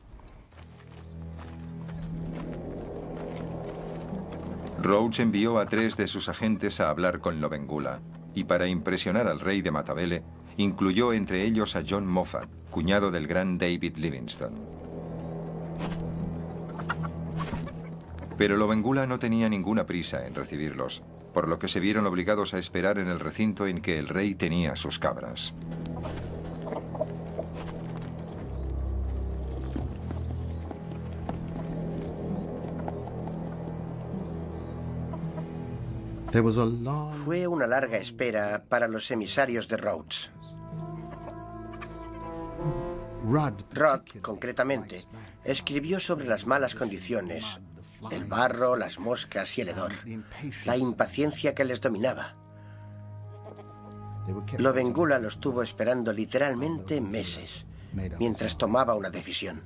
Speaker 1: Rhodes envió a 3 de sus agentes a hablar con Lobengula, y para impresionar al rey de Matabele, incluyó entre ellos a John Moffat, cuñado del gran David Livingstone. Pero Lobengula no tenía ninguna prisa en recibirlos, por lo que se vieron obligados a esperar en el recinto en que el rey tenía sus cabras.
Speaker 6: Fue una larga espera para los emisarios de Rhodes. Rod, concretamente, escribió sobre las malas condiciones, el barro, las moscas y el hedor, la impaciencia que les dominaba. Lobengula los tuvo esperando literalmente meses, mientras tomaba una decisión.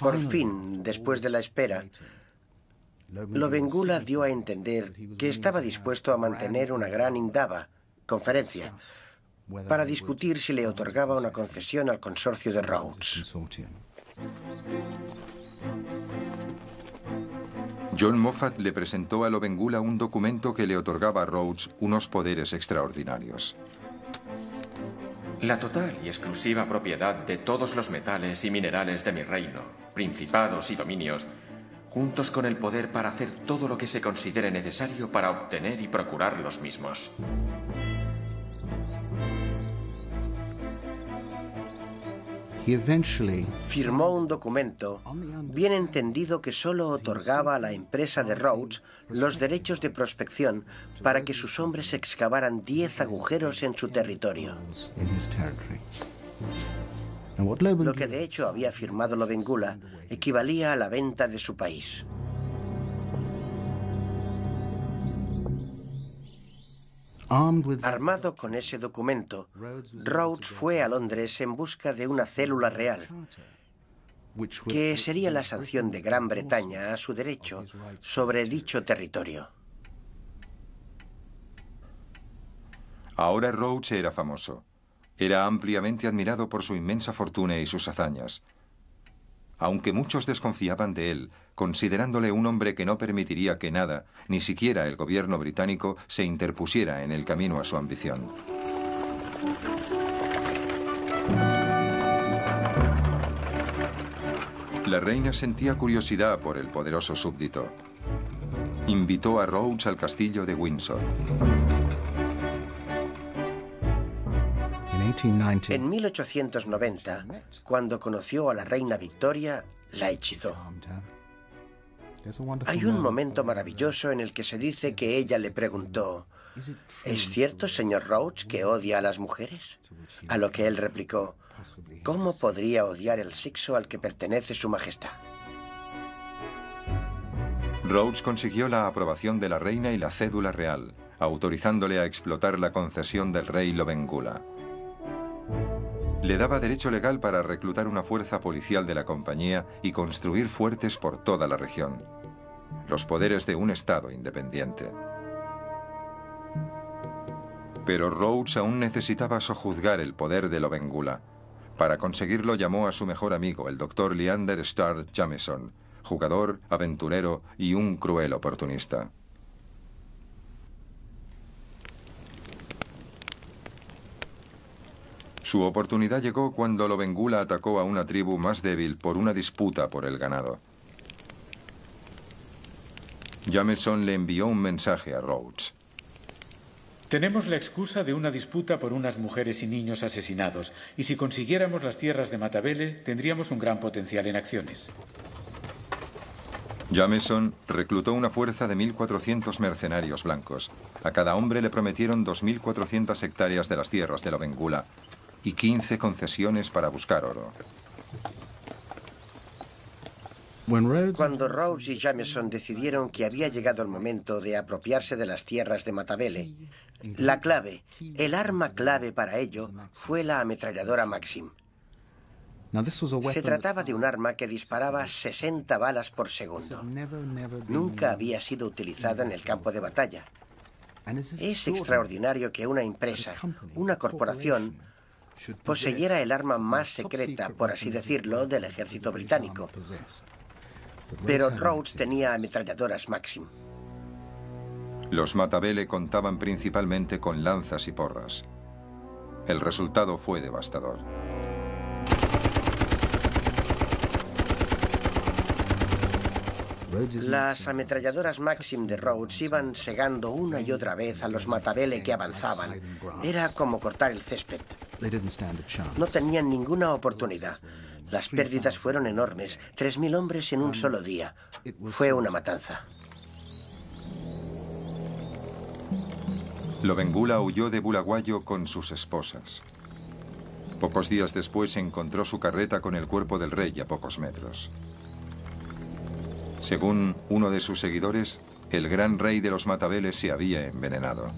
Speaker 6: Por fin, después de la espera, Lobengula dio a entender que estaba dispuesto a mantener una gran indaba, conferencia, para discutir si le otorgaba una concesión al consorcio de Rhodes.
Speaker 1: John Moffat le presentó a Lobengula un documento que le otorgaba a Rhodes unos poderes extraordinarios.
Speaker 5: La total y exclusiva propiedad de todos los metales y minerales de mi reino, principados y dominios, juntos con el poder para hacer todo lo que se considere necesario para obtener y procurar los mismos.
Speaker 6: Firmó un documento bien entendido que solo otorgaba a la empresa de Rhodes los derechos de prospección para que sus hombres excavaran 10 agujeros en su territorio. Lo que de hecho había firmado Lobengula equivalía a la venta de su país. Armado con ese documento, Rhodes fue a Londres en busca de una célula real, que sería la sanción de Gran Bretaña a su derecho sobre dicho territorio.
Speaker 1: Ahora Rhodes era famoso. Era ampliamente admirado por su inmensa fortuna y sus hazañas. Aunque muchos desconfiaban de él, considerándole un hombre que no permitiría que nada, ni siquiera el gobierno británico, se interpusiera en el camino a su ambición. La reina sentía curiosidad por el poderoso súbdito. Invitó a Rhodes al castillo de Windsor.
Speaker 6: En 1890, cuando conoció a la reina Victoria, la hechizó. Hay un momento maravilloso en el que se dice que ella le preguntó: ¿es cierto, señor Rhodes, que odia a las mujeres? A lo que él replicó: ¿cómo podría odiar el sexo al que pertenece su majestad?
Speaker 1: Rhodes consiguió la aprobación de la reina y la cédula real, autorizándole a explotar la concesión del rey Lobengula. Le daba derecho legal para reclutar una fuerza policial de la compañía y construir fuertes por toda la región. Los poderes de un estado independiente. Pero Rhodes aún necesitaba sojuzgar el poder de Lobengula. Para conseguirlo llamó a su mejor amigo, el doctor Leander Starr Jameson, jugador, aventurero y un cruel oportunista. Su oportunidad llegó cuando Lobengula atacó a una tribu más débil por una disputa por el ganado. Jameson le envió un mensaje a Rhodes.
Speaker 4: Tenemos la excusa de una disputa por unas mujeres y niños asesinados, y si consiguiéramos las tierras de Matabele, tendríamos un gran potencial en acciones.
Speaker 1: Jameson reclutó una fuerza de 1.400 mercenarios blancos. A cada hombre le prometieron 2.400 hectáreas de las tierras de Lobengula y 15 concesiones para buscar oro.
Speaker 6: Cuando Rhodes y Jameson decidieron que había llegado el momento de apropiarse de las tierras de Matabele, la clave, el arma clave para ello, fue la ametralladora Maxim. Se trataba de un arma que disparaba 60 balas por segundo. Nunca había sido utilizada en el campo de batalla. Es extraordinario que una empresa, una corporación, poseyera el arma más secreta, por así decirlo, del ejército británico. Pero Rhodes tenía ametralladoras Maxim.
Speaker 1: Los Matabele contaban principalmente con lanzas y porras. El resultado fue devastador.
Speaker 6: Las ametralladoras Maxim de Rhodes iban segando una y otra vez a los Matabele que avanzaban. Era como cortar el césped. No tenían ninguna oportunidad. Las pérdidas fueron enormes. 3.000 hombres en un solo día. Fue una matanza.
Speaker 1: Lobengula huyó de Bulawayo con sus esposas. Pocos días después encontró su carreta con el cuerpo del rey a pocos metros. Según uno de sus seguidores, el gran rey de los Matabele se había envenenado.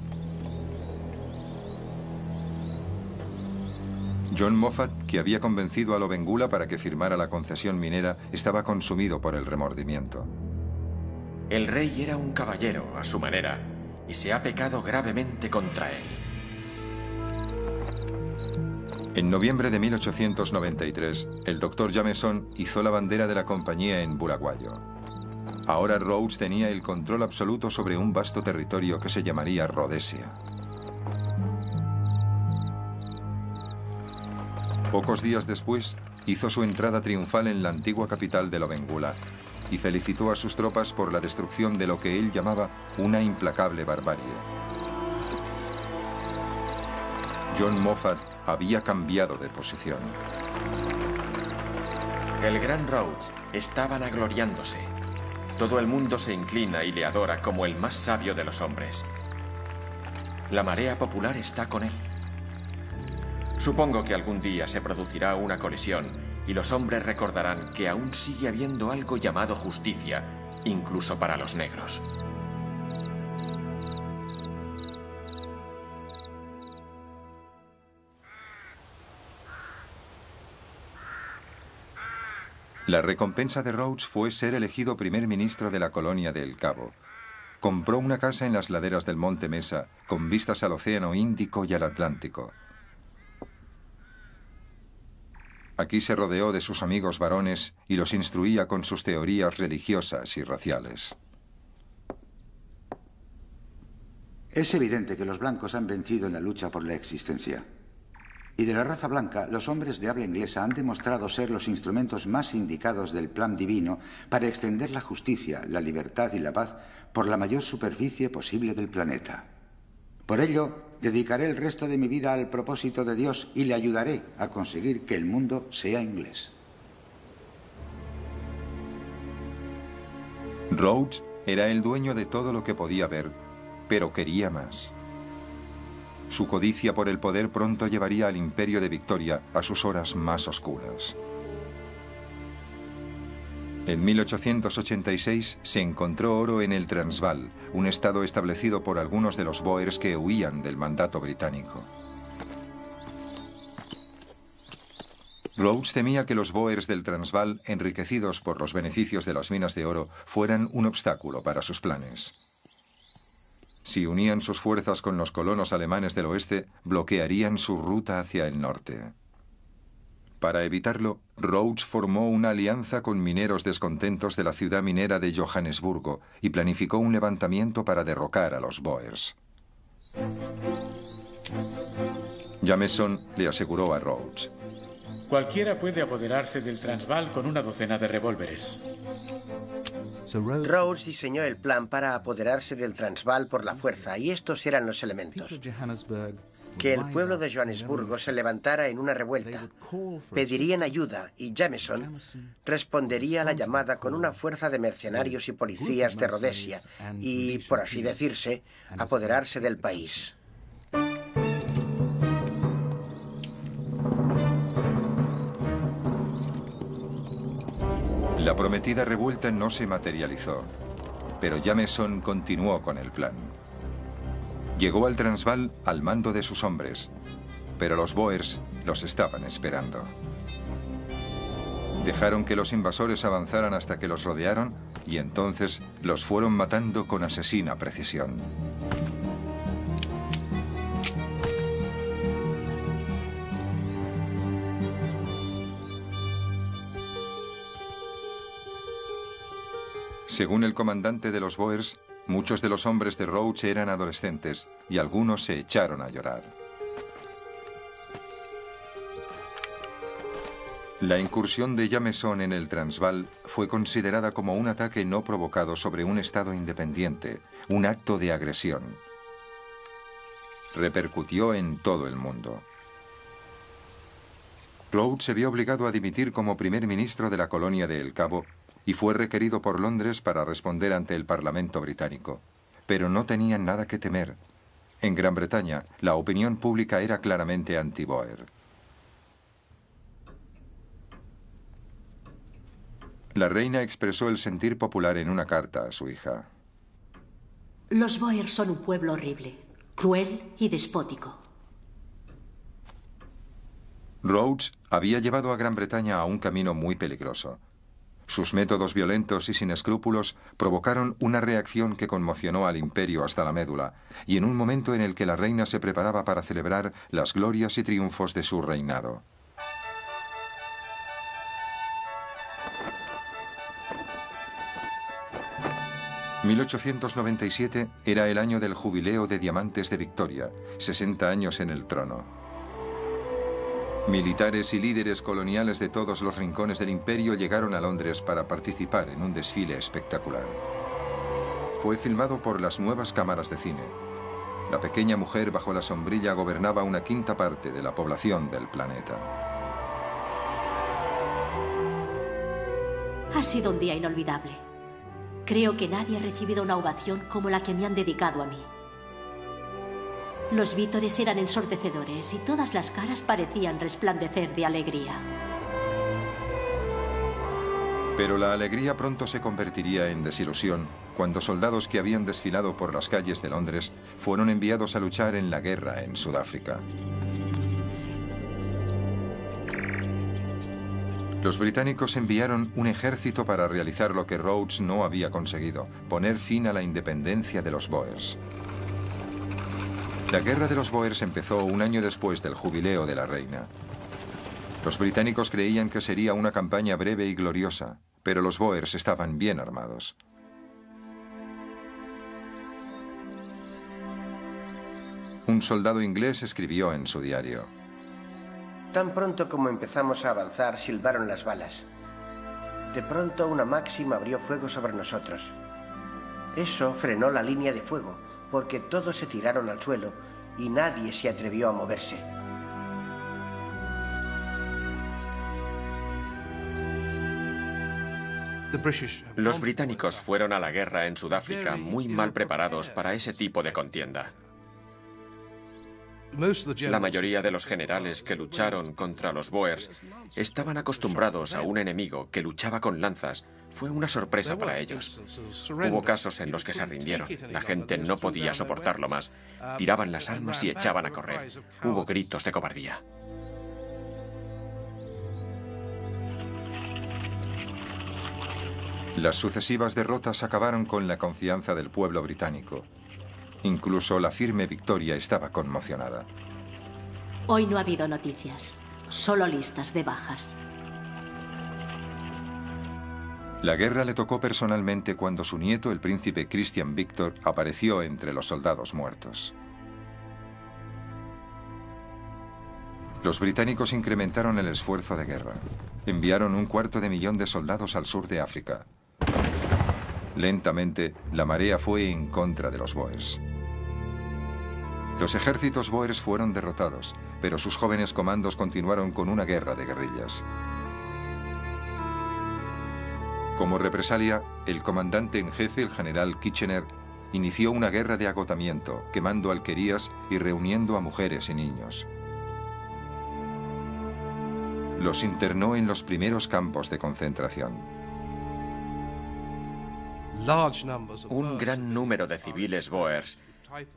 Speaker 1: John Moffat, que había convencido a Lobengula para que firmara la concesión minera, estaba consumido por el remordimiento.
Speaker 5: El rey era un caballero a su manera y se ha pecado gravemente contra él.
Speaker 1: En noviembre de 1893, el doctor Jameson izó la bandera de la compañía en Bulawayo. Ahora Rhodes tenía el control absoluto sobre un vasto territorio que se llamaría Rhodesia. Pocos días después, hizo su entrada triunfal en la antigua capital de Lobengula y felicitó a sus tropas por la destrucción de lo que él llamaba una implacable barbarie. John Moffat había cambiado de posición.
Speaker 5: El gran Rhodes está vanagloriándose. Todo el mundo se inclina y le adora como el más sabio de los hombres. La marea popular está con él. Supongo que algún día se producirá una colisión y los hombres recordarán que aún sigue habiendo algo llamado justicia, incluso para los negros.
Speaker 1: La recompensa de Rhodes fue ser elegido primer ministro de la colonia de El Cabo. Compró una casa en las laderas del Monte Mesa, con vistas al Océano Índico y al Atlántico. Aquí se rodeó de sus amigos varones y los instruía con sus teorías religiosas y raciales.
Speaker 3: Es evidente que los blancos han vencido en la lucha por la existencia. Y de la raza blanca, los hombres de habla inglesa han demostrado ser los instrumentos más indicados del plan divino para extender la justicia, la libertad y la paz por la mayor superficie posible del planeta. Por ello, dedicaré el resto de mi vida al propósito de Dios y le ayudaré a conseguir que el mundo sea inglés.
Speaker 1: Rhodes era el dueño de todo lo que podía ver, pero quería más. Su codicia por el poder pronto llevaría al imperio de Victoria a sus horas más oscuras. En 1886 se encontró oro en el Transvaal, un estado establecido por algunos de los Boers que huían del mandato británico. Rhodes temía que los Boers del Transvaal, enriquecidos por los beneficios de las minas de oro, fueran un obstáculo para sus planes. Si unían sus fuerzas con los colonos alemanes del oeste, bloquearían su ruta hacia el norte. Para evitarlo, Rhodes formó una alianza con mineros descontentos de la ciudad minera de Johannesburgo y planificó un levantamiento para derrocar a los Boers. Jameson le aseguró a Rhodes:
Speaker 4: cualquiera puede apoderarse del Transvaal con una docena de revólveres.
Speaker 6: Rhodes diseñó el plan para apoderarse del Transvaal por la fuerza, y estos eran los elementos. Que el pueblo de Johannesburgo se levantara en una revuelta, pedirían ayuda y Jameson respondería a la llamada con una fuerza de mercenarios y policías de Rhodesia y, por así decirse, apoderarse del país.
Speaker 1: La prometida revuelta no se materializó, pero Jameson continuó con el plan. Llegó al Transvaal al mando de sus hombres, pero los Boers los estaban esperando. Dejaron que los invasores avanzaran hasta que los rodearon y entonces los fueron matando con asesina precisión. Según el comandante de los Boers, muchos de los hombres de Rhodes eran adolescentes y algunos se echaron a llorar. La incursión de Jameson en el Transvaal fue considerada como un ataque no provocado sobre un estado independiente, un acto de agresión. Repercutió en todo el mundo. Rhodes se vio obligado a dimitir como primer ministro de la colonia de El Cabo y fue requerido por Londres para responder ante el Parlamento británico. Pero no tenían nada que temer. En Gran Bretaña, la opinión pública era claramente anti-Boer. La reina expresó el sentir popular en una carta a su hija.
Speaker 2: Los Boer son un pueblo horrible, cruel y despótico.
Speaker 1: Rhodes había llevado a Gran Bretaña a un camino muy peligroso. Sus métodos violentos y sin escrúpulos provocaron una reacción que conmocionó al imperio hasta la médula, y en un momento en el que la reina se preparaba para celebrar las glorias y triunfos de su reinado. «1897 era el año del jubileo de diamantes de Victoria, 60 años en el trono. Militares y líderes coloniales de todos los rincones del imperio llegaron a Londres para participar en un desfile espectacular. Fue filmado por las nuevas cámaras de cine. La pequeña mujer bajo la sombrilla gobernaba una quinta parte de la población del planeta.
Speaker 2: Ha sido un día inolvidable. Creo que nadie ha recibido una ovación como la que me han dedicado a mí. Los vítores eran ensordecedores y todas las caras parecían resplandecer de alegría.
Speaker 1: Pero la alegría pronto se convertiría en desilusión cuando soldados que habían desfilado por las calles de Londres fueron enviados a luchar en la guerra en Sudáfrica. Los británicos enviaron un ejército para realizar lo que Rhodes no había conseguido, poner fin a la independencia de los Boers. La guerra de los Boers empezó un año después del jubileo de la reina. Los británicos creían que sería una campaña breve y gloriosa, pero los Boers estaban bien armados. Un soldado inglés escribió en su diario:
Speaker 6: Tan pronto como empezamos a avanzar, silbaron las balas. De pronto una Maxim abrió fuego sobre nosotros. Eso frenó la línea de fuego, porque todos se tiraron al suelo y nadie se atrevió a moverse.
Speaker 5: Los británicos fueron a la guerra en Sudáfrica muy mal preparados para ese tipo de contienda. La mayoría de los generales que lucharon contra los Boers estaban acostumbrados a un enemigo que luchaba con lanzas. Fue una sorpresa para ellos. Hubo casos en los que se rindieron. La gente no podía soportarlo más. Tiraban las armas y echaban a correr. Hubo gritos de cobardía.
Speaker 1: Las sucesivas derrotas acabaron con la confianza del pueblo británico. Incluso la firme Victoria estaba conmocionada.
Speaker 2: Hoy no ha habido noticias, solo listas de bajas.
Speaker 1: La guerra le tocó personalmente cuando su nieto, el príncipe Christian Victor, apareció entre los soldados muertos. Los británicos incrementaron el esfuerzo de guerra. Enviaron 250.000 de soldados al sur de África. Lentamente, la marea fue en contra de los bóers. Los ejércitos bóers fueron derrotados, pero sus jóvenes comandos continuaron con una guerra de guerrillas. Como represalia, el comandante en jefe, el general Kitchener, inició una guerra de agotamiento, quemando alquerías y reuniendo a mujeres y niños. Los internó en los primeros campos de concentración.
Speaker 5: Un gran número de civiles bóers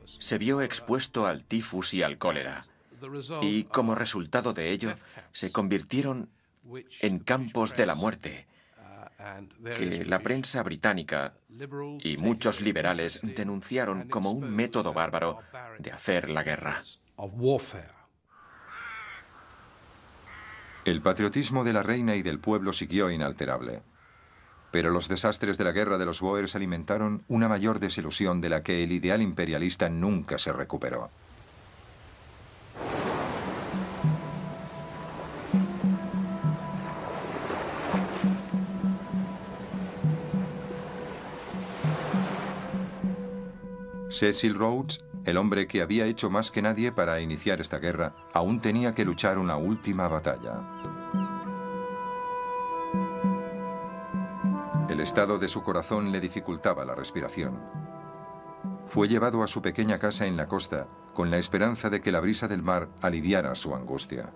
Speaker 5: se vio expuesto al tifus y al cólera, y como resultado de ello se convirtieron en campos de la muerte, que la prensa británica y muchos liberales denunciaron como un método bárbaro de hacer la guerra.
Speaker 1: El patriotismo de la reina y del pueblo siguió inalterable. Pero los desastres de la guerra de los bóers alimentaron una mayor desilusión de la que el ideal imperialista nunca se recuperó. Cecil Rhodes, el hombre que había hecho más que nadie para iniciar esta guerra, aún tenía que luchar una última batalla. El estado de su corazón le dificultaba la respiración. Fue llevado a su pequeña casa en la costa con la esperanza de que la brisa del mar aliviara su angustia.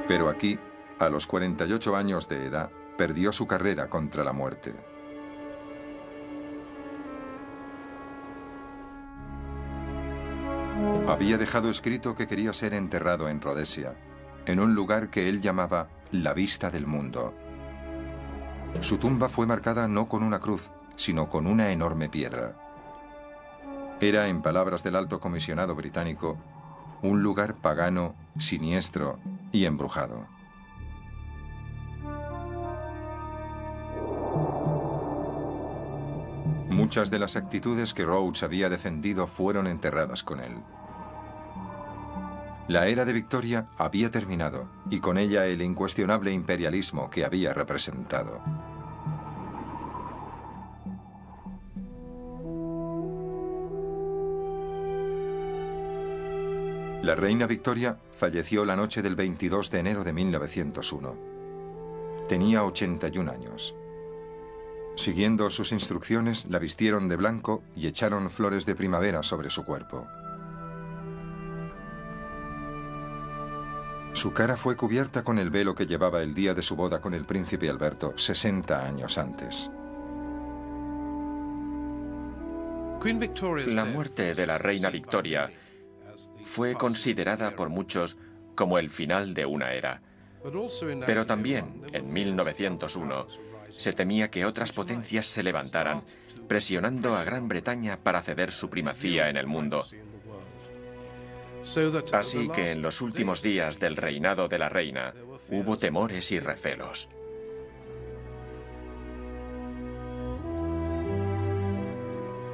Speaker 1: Pero aquí, a los 48 años de edad, perdió su carrera contra la muerte. Había dejado escrito que quería ser enterrado en Rhodesia, en un lugar que él llamaba la vista del mundo. Su tumba fue marcada no con una cruz, sino con una enorme piedra. Era, en palabras del alto comisionado británico, un lugar pagano, siniestro y embrujado. Muchas de las actitudes que Rhodes había defendido fueron enterradas con él. La era de Victoria había terminado, y con ella el incuestionable imperialismo que había representado. La reina Victoria falleció la noche del 22 de enero de 1901. Tenía 81 años. Siguiendo sus instrucciones, la vistieron de blanco y echaron flores de primavera sobre su cuerpo. Su cara fue cubierta con el velo que llevaba el día de su boda con el príncipe Alberto, 60 años antes.
Speaker 5: La muerte de la reina Victoria fue considerada por muchos como el final de una era. Pero también, en 1901, se temía que otras potencias se levantaran, presionando a Gran Bretaña para ceder su primacía en el mundo. Así que en los últimos días del reinado de la reina hubo temores y recelos.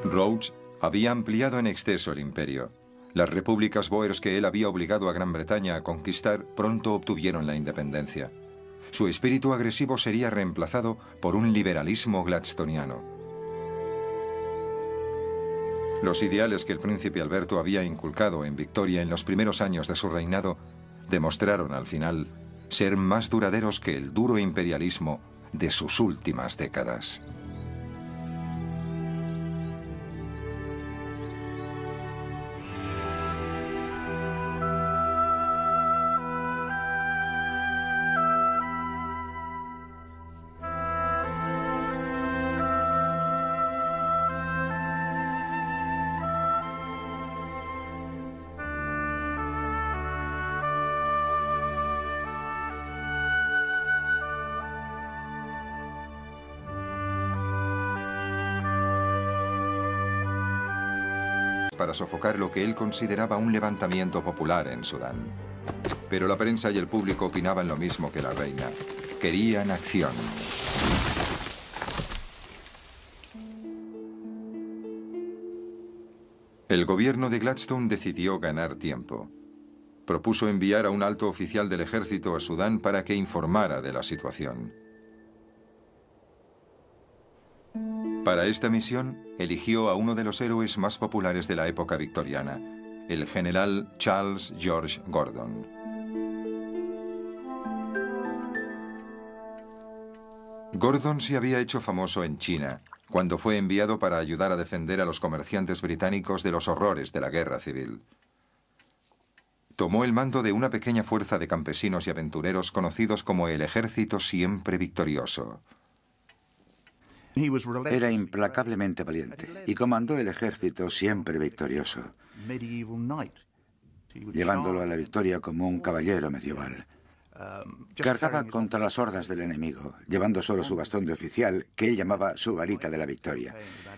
Speaker 1: Rhodes había ampliado en exceso el imperio. Las repúblicas bóers que él había obligado a Gran Bretaña a conquistar pronto obtuvieron la independencia. Su espíritu agresivo sería reemplazado por un liberalismo gladstoniano. Los ideales que el príncipe Alberto había inculcado en Victoria en los primeros años de su reinado demostraron al final ser más duraderos que el duro imperialismo de sus últimas décadas. Para sofocar lo que él consideraba un levantamiento popular en Sudán. Pero la prensa y el público opinaban lo mismo que la reina. Querían acción. El gobierno de Gladstone decidió ganar tiempo. Propuso enviar a un alto oficial del ejército a Sudán para que informara de la situación. Para esta misión, eligió a uno de los héroes más populares de la época victoriana, el general Charles George Gordon. Gordon se había hecho famoso en China, cuando fue enviado para ayudar a defender a los comerciantes británicos de los horrores de la guerra civil. Tomó el mando de una pequeña fuerza de campesinos y aventureros conocidos como el Ejército Siempre Victorioso.
Speaker 3: Era implacablemente valiente y comandó el Ejército Siempre Victorioso, llevándolo a la victoria como un caballero medieval. Cargaba contra las hordas del enemigo, llevando solo su bastón de oficial, que él llamaba su varita de la victoria.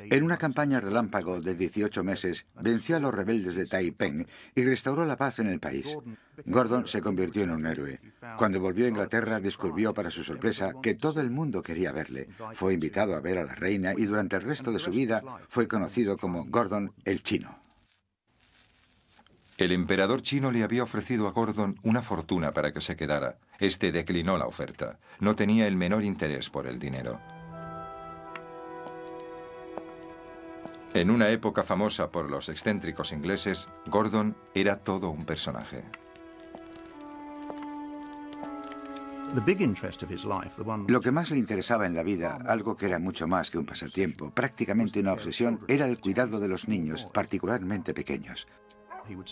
Speaker 3: En una campaña relámpago de 18 meses, venció a los rebeldes de Taiping y restauró la paz en el país. Gordon se convirtió en un héroe. Cuando volvió a Inglaterra, descubrió para su sorpresa que todo el mundo quería verle. Fue invitado a ver a la reina y durante el resto de su vida fue conocido como Gordon el Chino.
Speaker 1: El emperador chino le había ofrecido a Gordon una fortuna para que se quedara. Este declinó la oferta. No tenía el menor interés por el dinero. En una época famosa por los excéntricos ingleses, Gordon era todo un personaje.
Speaker 3: Lo que más le interesaba en la vida, algo que era mucho más que un pasatiempo, prácticamente una obsesión, era el cuidado de los niños, particularmente pequeños.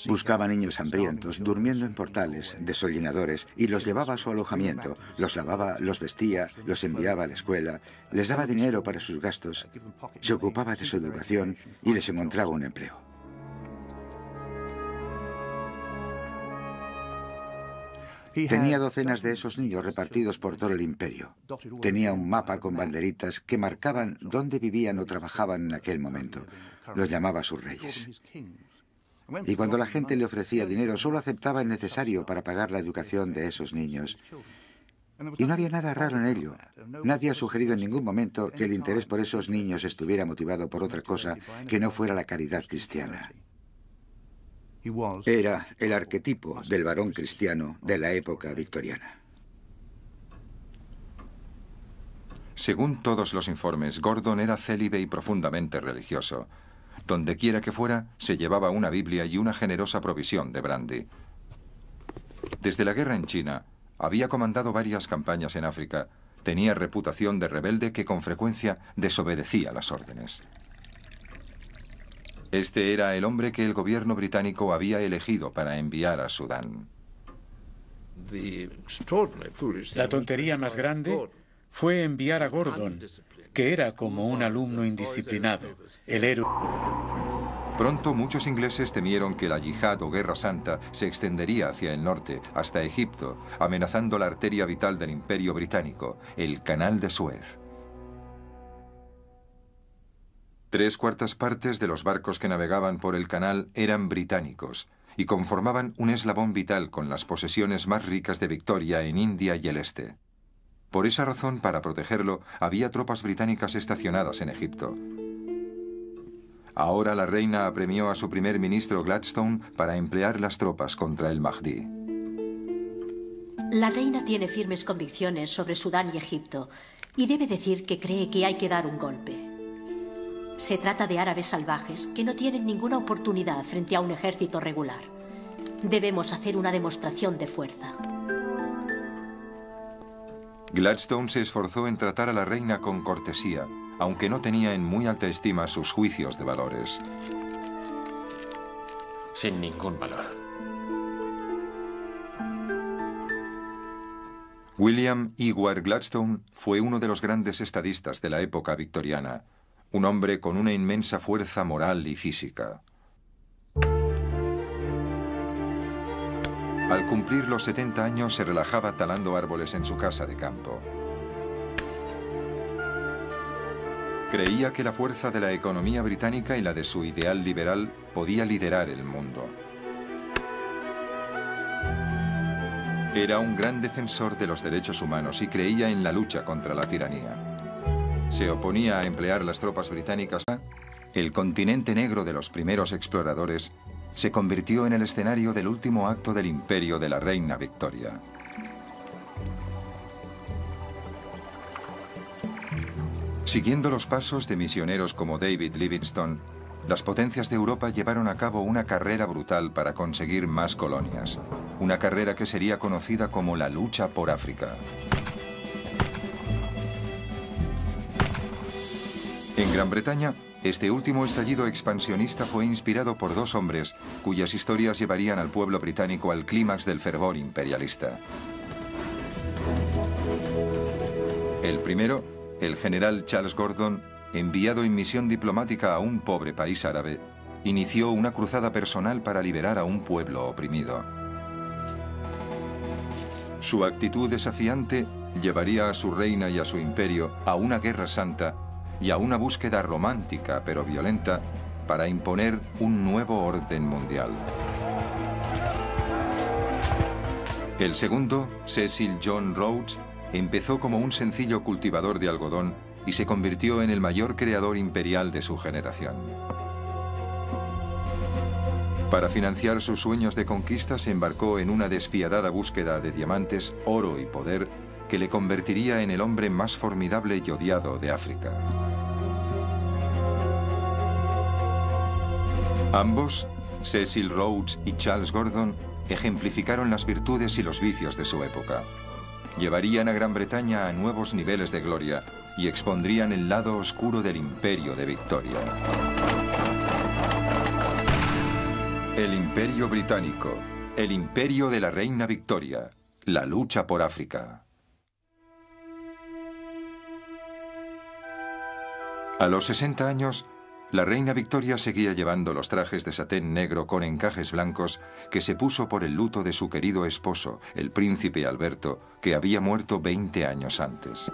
Speaker 3: Buscaba niños hambrientos, durmiendo en portales, desollinadores, y los llevaba a su alojamiento, los lavaba, los vestía, los enviaba a la escuela, les daba dinero para sus gastos, se ocupaba de su educación y les encontraba un empleo. Tenía docenas de esos niños repartidos por todo el imperio. Tenía un mapa con banderitas que marcaban dónde vivían o trabajaban en aquel momento. Los llamaba sus reyes. Y cuando la gente le ofrecía dinero, solo aceptaba el necesario para pagar la educación de esos niños. Y no había nada raro en ello. Nadie ha sugerido en ningún momento que el interés por esos niños estuviera motivado por otra cosa que no fuera la caridad cristiana. Era el arquetipo del varón cristiano de la época victoriana.
Speaker 1: Según todos los informes, Gordon era célibe y profundamente religioso. Donde quiera que fuera, se llevaba una Biblia y una generosa provisión de brandy. Desde la guerra en China, había comandado varias campañas en África. Tenía reputación de rebelde que con frecuencia desobedecía las órdenes. Este era el hombre que el gobierno británico había elegido para enviar a Sudán.
Speaker 4: La tontería más grande fue enviar a Gordon, que era como un alumno indisciplinado, el héroe.
Speaker 1: Pronto muchos ingleses temieron que la yihad o guerra santa se extendería hacia el norte, hasta Egipto, amenazando la arteria vital del imperio británico, el Canal de Suez. 3/4 partes de los barcos que navegaban por el canal eran británicos y conformaban un eslabón vital con las posesiones más ricas de Victoria en India y el este. Por esa razón, para protegerlo, había tropas británicas estacionadas en Egipto. Ahora la reina apremió a su primer ministro Gladstone para emplear las tropas contra el Mahdi.
Speaker 2: La reina tiene firmes convicciones sobre Sudán y Egipto y debe decir que cree que hay que dar un golpe. Se trata de árabes salvajes que no tienen ninguna oportunidad frente a un ejército regular. Debemos hacer una demostración de fuerza.
Speaker 1: Gladstone se esforzó en tratar a la reina con cortesía, aunque no tenía en muy alta estima sus juicios de valores.
Speaker 5: Sin ningún valor.
Speaker 1: William Ewart Gladstone fue uno de los grandes estadistas de la época victoriana, un hombre con una inmensa fuerza moral y física. Al cumplir los 70 años se relajaba talando árboles en su casa de campo. Creía que la fuerza de la economía británica y la de su ideal liberal podía liderar el mundo. Era un gran defensor de los derechos humanos y creía en la lucha contra la tiranía. Se oponía a emplear las tropas británicas. El continente negro de los primeros exploradores se convirtió en el escenario del último acto del imperio de la reina Victoria. Siguiendo los pasos de misioneros como David Livingstone, las potencias de Europa llevaron a cabo una carrera brutal para conseguir más colonias. Una carrera que sería conocida como la lucha por África. En Gran Bretaña, este último estallido expansionista fue inspirado por dos hombres cuyas historias llevarían al pueblo británico al clímax del fervor imperialista. El primero, el general Charles Gordon, enviado en misión diplomática a un pobre país árabe, inició una cruzada personal para liberar a un pueblo oprimido. Su actitud desafiante llevaría a su reina y a su imperio a una guerra santa y a una búsqueda romántica pero violenta para imponer un nuevo orden mundial. El segundo, Cecil John Rhodes, empezó como un sencillo cultivador de algodón y se convirtió en el mayor creador imperial de su generación. Para financiar sus sueños de conquista se embarcó en una despiadada búsqueda de diamantes, oro y poder que le convertiría en el hombre más formidable y odiado de África. Ambos, Cecil Rhodes y Charles Gordon, ejemplificaron las virtudes y los vicios de su época. Llevarían a Gran Bretaña a nuevos niveles de gloria y expondrían el lado oscuro del imperio de Victoria. El imperio británico, el imperio de la reina Victoria, la lucha por África. A los 60 años, la reina Victoria seguía llevando los trajes de satén negro con encajes blancos que se puso por el luto de su querido esposo, el príncipe Alberto, que había muerto 20 años antes.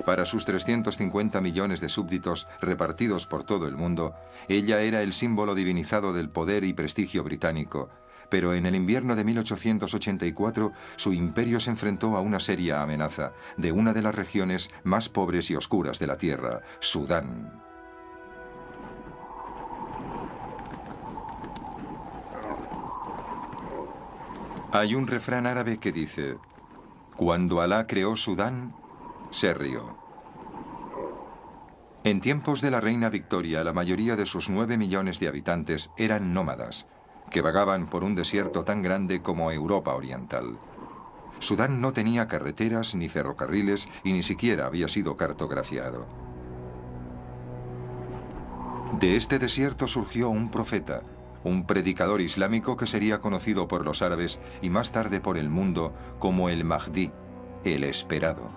Speaker 1: Para sus 350 millones de súbditos repartidos por todo el mundo, ella era el símbolo divinizado del poder y prestigio británico, pero en el invierno de 1884 su imperio se enfrentó a una seria amenaza de una de las regiones más pobres y oscuras de la tierra, Sudán. Hay un refrán árabe que dice: cuando Alá creó Sudán, se rió. En tiempos de la reina Victoria, la mayoría de sus 9 millones de habitantes eran nómadas, que vagaban por un desierto tan grande como Europa Oriental. Sudán no tenía carreteras ni ferrocarriles y ni siquiera había sido cartografiado. De este desierto surgió un profeta, un predicador islámico que sería conocido por los árabes y más tarde por el mundo como el Mahdi, el esperado.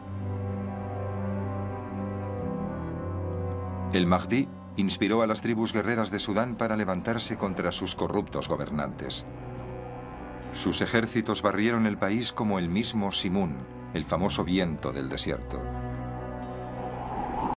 Speaker 1: El Mahdi inspiró a las tribus guerreras de Sudán para levantarse contra sus corruptos gobernantes. Sus ejércitos barrieron el país como el mismo Simun, el famoso viento del desierto.